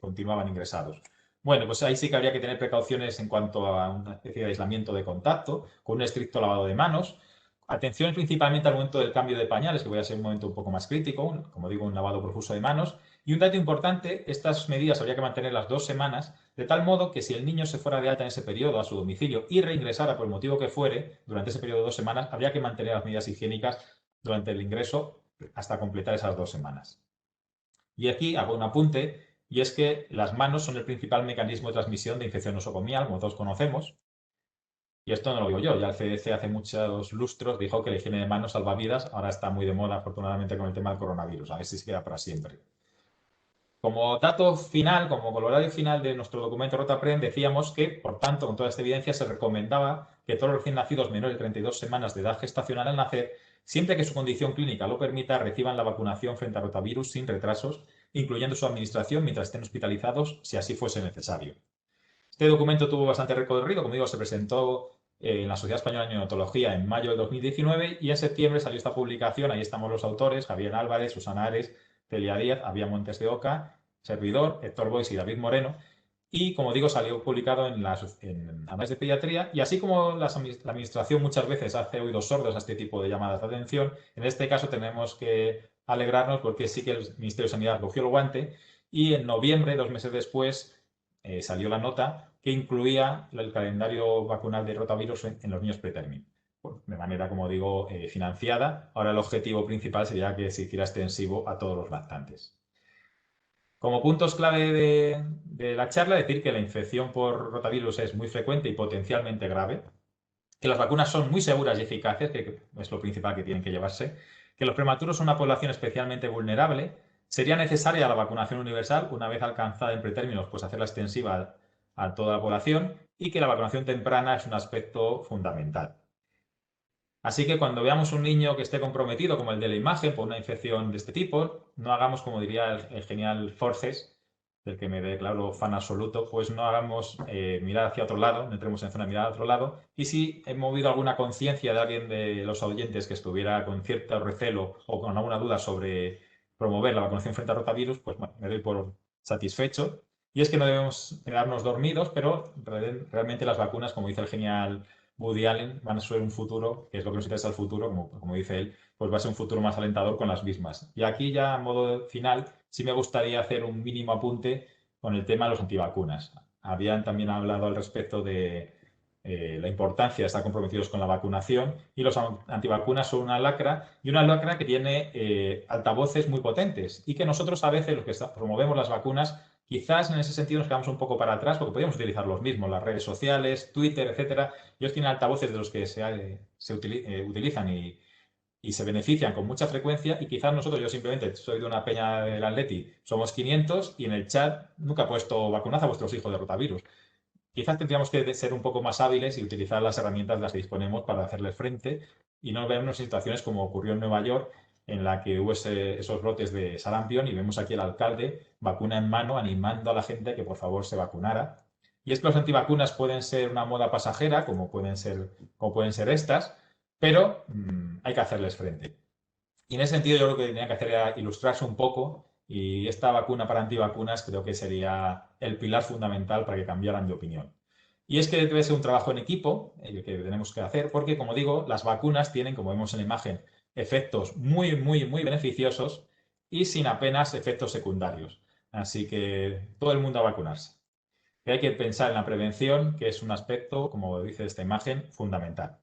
continuaban ingresados? Bueno, pues ahí sí que habría que tener precauciones en cuanto a una especie de aislamiento de contacto, con un estricto lavado de manos. Atención principalmente al momento del cambio de pañales, que voy a ser un momento un poco más crítico, como digo, un lavado profuso de manos. Y un dato importante, estas medidas habría que mantenerlas 2 semanas, de tal modo que si el niño se fuera de alta en ese periodo a su domicilio y reingresara por el motivo que fuere, durante ese periodo de 2 semanas, habría que mantener las medidas higiénicas durante el ingreso hasta completar esas 2 semanas. Y aquí hago un apunte, y es que las manos son el principal mecanismo de transmisión de infección nosocomial, como todos conocemos. Y esto no lo digo yo, ya el CDC hace muchos lustros dijo que la higiene de manos salva vidas, ahora está muy de moda afortunadamente con el tema del coronavirus, a ver si se queda para siempre. Como dato final, como colorario final de nuestro documento RotaPrend, decíamos que, por tanto, con toda esta evidencia, se recomendaba que todos los recién nacidos menores de 32 semanas de edad gestacional al nacer, siempre que su condición clínica lo permita, reciban la vacunación frente a rotavirus sin retrasos, incluyendo su administración mientras estén hospitalizados, si así fuese necesario. Este documento tuvo bastante recorrido, como digo, se presentó en la Sociedad Española de Neonatología en mayo de 2019 y en septiembre salió esta publicación, ahí estamos los autores, Javier Álvarez, Susana Ares, Celia Díaz, Avia Montes de Oca, servidor, Héctor Boix y David Moreno, y como digo, salió publicado en Anales de Pediatría, y así como la administración muchas veces hace oídos sordos a este tipo de llamadas de atención, en este caso tenemos que alegrarnos porque sí que el Ministerio de Sanidad cogió el guante y en noviembre, 2 meses después, salió la nota que incluía el calendario vacunal de rotavirus en los niños pretérmino. De manera, como digo, financiada. Ahora el objetivo principal sería que se hiciera extensivo a todos los lactantes. Como puntos clave de la charla, decir que la infección por rotavirus es muy frecuente y potencialmente grave. que las vacunas son muy seguras y eficaces, que es lo principal que tienen que llevarse, que los prematuros son una población especialmente vulnerable, sería necesaria la vacunación universal, una vez alcanzada en pretérminos, pues hacerla extensiva a toda la población, y que la vacunación temprana es un aspecto fundamental. Así que cuando veamos un niño que esté comprometido, como el de la imagen, por una infección de este tipo, no hagamos, como diría el genial Forces, del que me declaro fan absoluto, pues no hagamos mirar hacia otro lado, no entremos en zona de mirar a otro lado. Y si he movido alguna conciencia de alguien de los oyentes que estuviera con cierto recelo o con alguna duda sobre promover la vacunación frente al rotavirus, pues bueno, me doy por satisfecho. Y es que no debemos quedarnos dormidos, pero realmente las vacunas, como dice el genial Woody Allen, van a ser un futuro, que es lo que nos interesa el futuro, como dice él, pues va a ser un futuro más alentador con las mismas. Y aquí ya a modo final, sí me gustaría hacer un mínimo apunte con el tema de los antivacunas. Habían también hablado al respecto de la importancia de estar comprometidos con la vacunación, y los antivacunas son una lacra, y una lacra que tiene altavoces muy potentes, y que nosotros a veces los que promovemos las vacunas, quizás en ese sentido nos quedamos un poco para atrás porque podríamos utilizar los mismos, las redes sociales, Twitter, etcétera. Ellos tienen altavoces de los que se utilizan y se benefician con mucha frecuencia, y quizás nosotros, yo simplemente soy de una peña del Atleti, somos 500 y en el chat nunca he puesto vacunad a vuestros hijos de rotavirus. Quizás tendríamos que ser un poco más hábiles y utilizar las herramientas de las que disponemos para hacerles frente y no vernos en situaciones como ocurrió en Nueva York, en la que hubo esos brotes de sarampión y vemos aquí al alcalde, vacuna en mano, animando a la gente a que por favor se vacunara. Y es que los antivacunas pueden ser una moda pasajera, como pueden ser estas, pero hay que hacerles frente. Y en ese sentido yo creo que tenía que hacer era ilustrarse un poco, y esta vacuna para antivacunas creo que sería el pilar fundamental para que cambiaran de opinión. Y es que debe ser un trabajo en equipo el que tenemos que hacer, porque como digo, las vacunas tienen, como vemos en la imagen, efectos muy, muy, muy beneficiosos y sin apenas efectos secundarios. Así que todo el mundo a vacunarse. Y hay que pensar en la prevención, que es un aspecto, como dice esta imagen, fundamental.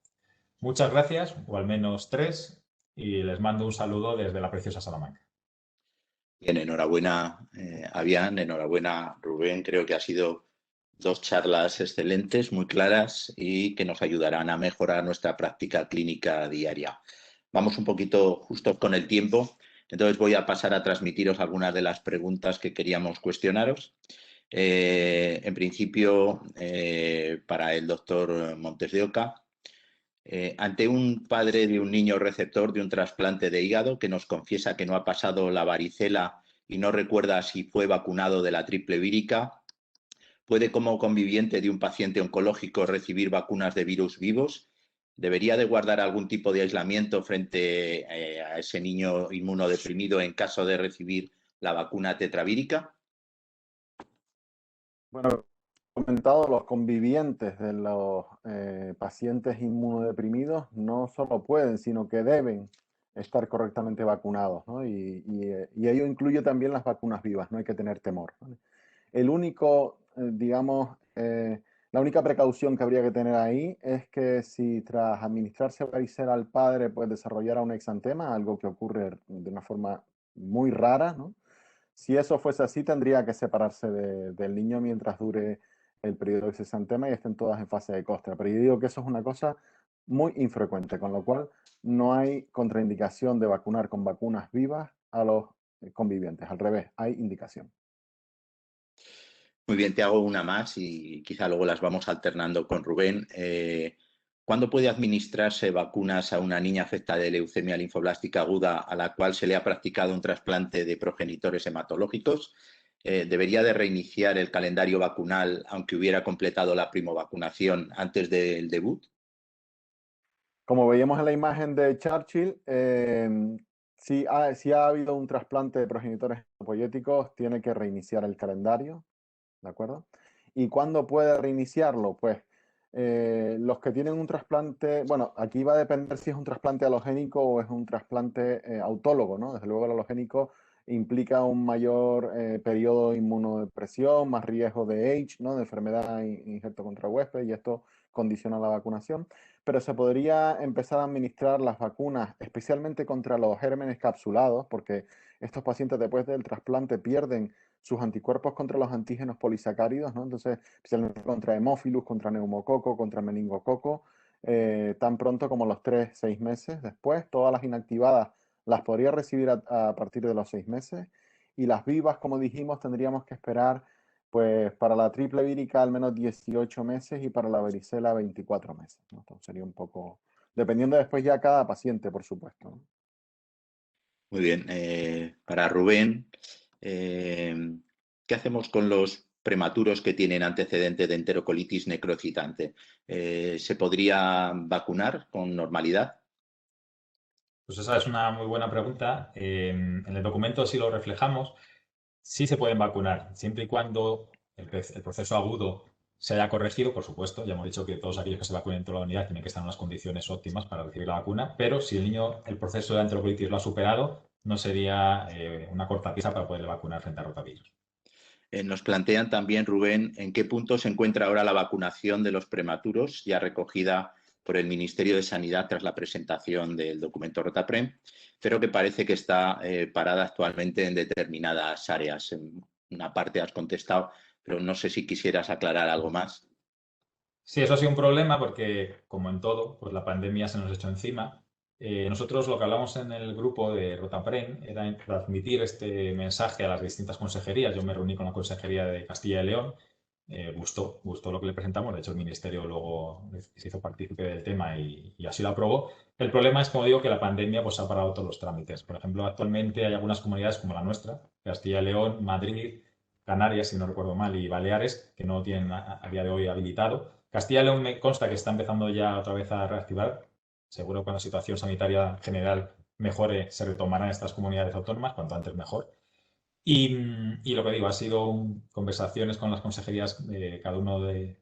Muchas gracias, o al menos tres, y les mando un saludo desde la preciosa Salamanca. Bien, enhorabuena, Avian, enhorabuena, Rubén. Creo que ha sido dos charlas excelentes, muy claras y que nos ayudarán a mejorar nuestra práctica clínica diaria. Vamos un poquito justos con el tiempo, entonces voy a pasar a transmitiros algunas de las preguntas que queríamos cuestionaros. En principio, para el doctor Montes de Oca, ante un padre de un niño receptor de un trasplante de hígado que nos confiesa que no ha pasado la varicela y no recuerda si fue vacunado de la triple vírica, ¿puede como conviviente de un paciente oncológico recibir vacunas de virus vivos? ¿Debería de guardar algún tipo de aislamiento frente a ese niño inmunodeprimido en caso de recibir la vacuna tetravírica? Bueno, comentado, los convivientes de los pacientes inmunodeprimidos no solo pueden, sino que deben estar correctamente vacunados, ¿no? Y ello incluye también las vacunas vivas, no hay que tener temor, ¿vale? El único, digamos, la única precaución que habría que tener ahí es que si tras administrarse varicela al padre pues desarrollara un exantema, algo que ocurre de una forma muy rara, ¿no? Si eso fuese así, tendría que separarse del niño mientras dure el periodo de exantema y estén todas en fase de costra. Pero yo digo que eso es una cosa muy infrecuente, con lo cual no hay contraindicación de vacunar con vacunas vivas a los convivientes. Al revés, hay indicación. Muy bien, te hago una más y quizá luego las vamos alternando con Rubén. ¿Cuándo puede administrarse vacunas a una niña afectada de leucemia linfoblástica aguda a la cual se le ha practicado un trasplante de progenitores hematológicos? ¿Debería de reiniciar el calendario vacunal aunque hubiera completado la primovacunación antes del debut? Como veíamos en la imagen de Churchill, si ha habido un trasplante de progenitores hematopoyéticos, tiene que reiniciar el calendario, ¿de acuerdo? ¿Y cuándo puede reiniciarlo? Pues los que tienen un trasplante, bueno, aquí va a depender si es un trasplante halogénico o es un trasplante autólogo, ¿no? Desde luego el halogénico implica un mayor periodo de inmunodepresión, más riesgo de AIDS, ¿no? De enfermedad injerto contra huésped, y esto condiciona la vacunación. Pero se podría empezar a administrar las vacunas, especialmente contra los gérmenes capsulados, porque estos pacientes después del trasplante pierden sus anticuerpos contra los antígenos polisacáridos, ¿no? Entonces, especialmente contra hemófilus, contra neumococo, contra meningococo, tan pronto como los 6 meses después. Todas las inactivadas las podría recibir a partir de los 6 meses. Y las vivas, como dijimos, tendríamos que esperar, pues para la triple vírica al menos 18 meses y para la varicela 24 meses, ¿no? Entonces sería un poco, dependiendo después ya cada paciente, por supuesto, ¿no? Muy bien. Para Rubén, ¿qué hacemos con los prematuros que tienen antecedente de enterocolitis necrocitante? ¿Se podría vacunar con normalidad? Pues esa es una muy buena pregunta. En el documento sí lo reflejamos. Sí se pueden vacunar, siempre y cuando el proceso agudo se haya corregido, por supuesto. Ya hemos dicho que todos aquellos que se vacunen en toda la unidad tienen que estar en las condiciones óptimas para recibir la vacuna, pero si el niño el proceso de enterocolitis lo ha superado, no sería una cortapisa para poderle vacunar frente a rotavirus. Nos plantean también, Rubén, en qué punto se encuentra ahora la vacunación de los prematuros, ya recogida por el Ministerio de Sanidad tras la presentación del documento Rotaprem, pero que parece que está parada actualmente en determinadas áreas. En una parte has contestado, pero no sé si quisieras aclarar algo más. Sí, eso ha sido un problema porque, como en todo, pues la pandemia se nos echó encima. Nosotros lo que hablamos en el grupo de Rotapren era transmitir este mensaje a las distintas consejerías. Yo me reuní con la Consejería de Castilla y León, gustó lo que le presentamos. De hecho, el Ministerio luego se hizo partícipe del tema y así lo aprobó. El problema es, como digo, que la pandemia pues, ha parado todos los trámites. Por ejemplo, actualmente hay algunas comunidades como la nuestra, Castilla y León, Madrid, Canarias, si no recuerdo mal, y Baleares, que no tienen a día de hoy habilitado. Castilla y León me consta que está empezando ya otra vez a reactivar. Seguro que cuando la situación sanitaria general mejore, se retomarán estas comunidades autónomas, cuanto antes mejor. Y lo que digo, ha sido conversaciones con las consejerías, cada uno de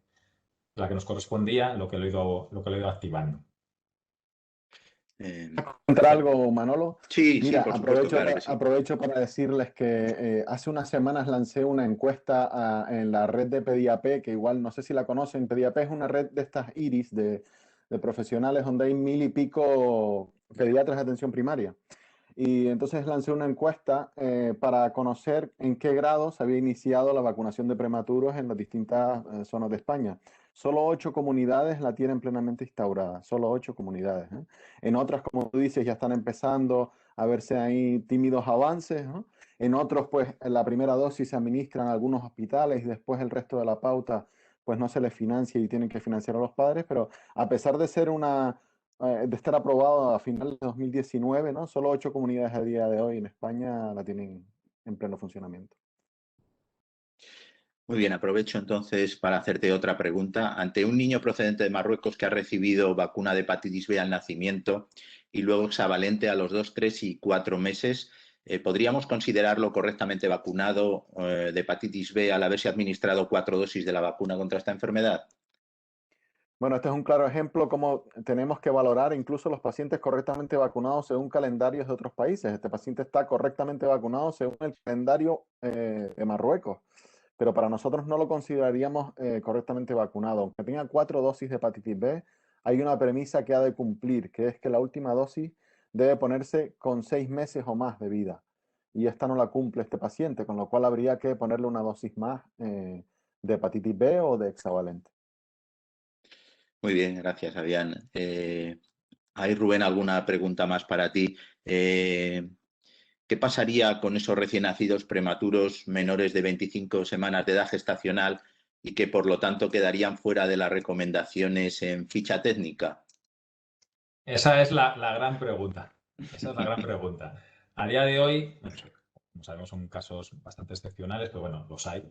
la que nos correspondía, lo que lo he ido activando. Eh, Contar algo, Manolo. sí, sí, Mira, por supuesto, claro que sí. aprovecho para decirles que hace unas semanas lancé una encuesta en la red de Pediapé, que igual no sé si la conocen. Pediapé es una red de estas iris de profesionales donde hay 1000 y pico pediatras de atención primaria. Y entonces lancé una encuesta para conocer en qué grado se había iniciado la vacunación de prematuros en las distintas zonas de España. Solo 8 comunidades la tienen plenamente instaurada, solo 8 comunidades, ¿eh? En otras, como tú dices, ya están empezando a verse ahí tímidos avances, ¿no? En otros, pues, la primera dosis se administra en algunos hospitales y después el resto de la pauta, pues, no se les financia y tienen que financiar a los padres, pero a pesar de ser de estar aprobado a finales de 2019, ¿no? Solo 8 comunidades a día de hoy en España la tienen en pleno funcionamiento. Muy bien, aprovecho entonces para hacerte otra pregunta. Ante un niño procedente de Marruecos que ha recibido vacuna de hepatitis B al nacimiento y luego hexavalente a los 2, 3 y 4 meses, ¿podríamos considerarlo correctamente vacunado de hepatitis B al haberse administrado 4 dosis de la vacuna contra esta enfermedad? Bueno, este es un claro ejemplo cómo tenemos que valorar incluso los pacientes correctamente vacunados según calendarios de otros países. Este paciente está correctamente vacunado según el calendario de Marruecos, pero para nosotros no lo consideraríamos correctamente vacunado. Aunque tenga 4 dosis de hepatitis B, hay una premisa que ha de cumplir, que es que la última dosis debe ponerse con 6 meses o más de vida. Y esta no la cumple este paciente, con lo cual habría que ponerle una dosis más de hepatitis B o de hexavalente. Muy bien, gracias, Adrián. ¿Hay, Rubén, alguna pregunta más para ti? ¿Qué pasaría con esos recién nacidos prematuros menores de 25 semanas de edad gestacional y que por lo tanto quedarían fuera de las recomendaciones en ficha técnica? Esa es la gran pregunta. Esa es la gran pregunta. A día de hoy, como sabemos, son casos bastante excepcionales, pero bueno, los hay.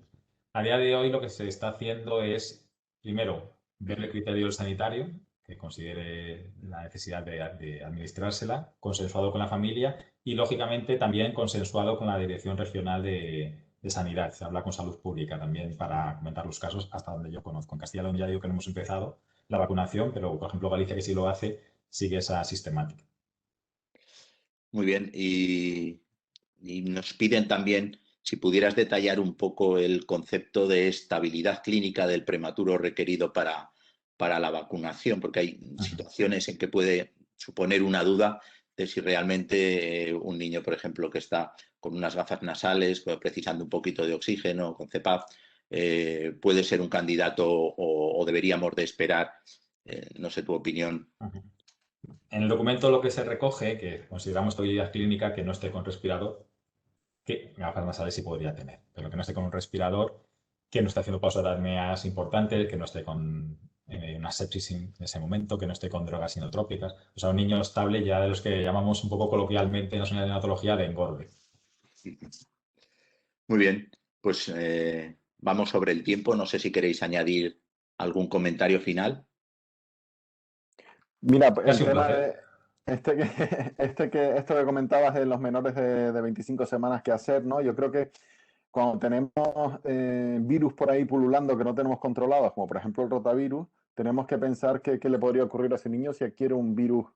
A día de hoy lo que se está haciendo es, primero, ver el criterio del sanitario, que considere la necesidad de administrársela, consensuado con la familia y, lógicamente, también consensuado con la Dirección Regional de Sanidad. Se habla con Salud Pública también para comentar los casos hasta donde yo conozco. En Castilla y León ya digo que no hemos empezado la vacunación, pero, por ejemplo, Galicia, que sí lo hace, sigue esa sistemática. Muy bien, y nos piden también si pudieras detallar un poco el concepto de estabilidad clínica del prematuro requerido para la vacunación, porque hay situaciones en que puede suponer una duda de si realmente un niño, por ejemplo, que está con unas gafas nasales, precisando un poquito de oxígeno, con CPAP, puede ser un candidato o deberíamos de esperar No sé tu opinión. En el documento lo que se recoge, que consideramos toxicidad clínica que no esté con respirador, que gafas nasales sí podría tener, pero que no esté con un respirador, que no esté haciendo pausas de apneas importantes, que no esté con una sepsis en ese momento, que no esté con drogas inotrópicas. O sea, un niño estable ya de los que llamamos un poco coloquialmente en la neonatología de engorde. Muy bien, pues vamos sobre el tiempo. No sé si queréis añadir algún comentario final. Mira, Ha el sido un tema placer. de esto que comentabas de los menores de 25 semanas que hacer, ¿no? Yo creo que cuando tenemos virus por ahí pululando que no tenemos controlados, como por ejemplo el rotavirus, tenemos que pensar qué le podría ocurrir a ese niño si adquiere un virus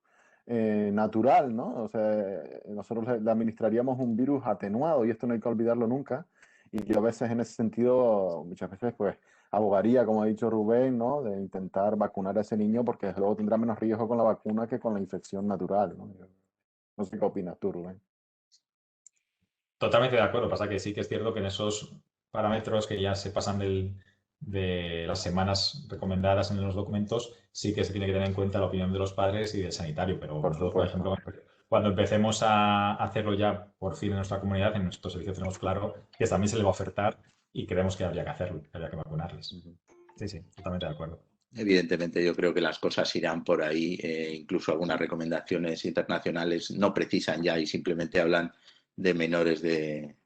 natural, ¿no? O sea, nosotros le administraríamos un virus atenuado y esto no hay que olvidarlo nunca. Y yo a veces en ese sentido, muchas veces pues abogaría, como ha dicho Rubén, ¿no? De intentar vacunar a ese niño porque desde luego tendrá menos riesgo con la vacuna que con la infección natural, ¿no? No sé qué opinas tú, Rubén. Totalmente de acuerdo. Pasa que sí que es cierto que en esos parámetros que ya se pasan de las semanas recomendadas en los documentos, sí que se tiene que tener en cuenta la opinión de los padres y del sanitario. Pero Por nosotros, por supuesto. ejemplo, cuando empecemos a hacerlo ya por fin en nuestra comunidad, en nuestro servicio tenemos claro que también se le va a ofertar y creemos que habría que hacerlo, que habría que vacunarles. Sí, sí, totalmente de acuerdo. Evidentemente, yo creo que las cosas irán por ahí. Incluso algunas recomendaciones internacionales no precisan ya y simplemente hablan de menores de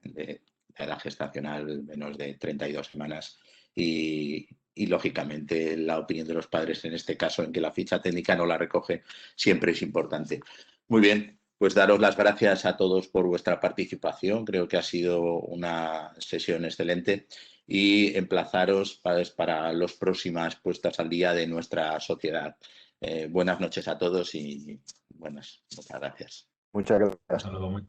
edad gestacional, menos de 32 semanas. Y, lógicamente, la opinión de los padres en este caso, en que la ficha técnica no la recoge, siempre es importante. Muy bien, pues daros las gracias a todos por vuestra participación. Creo que ha sido una sesión excelente. Y emplazaros para las próximas puestas al día de nuestra sociedad. Buenas noches a todos y muchas gracias. Muchas Un gracias. saludo muy.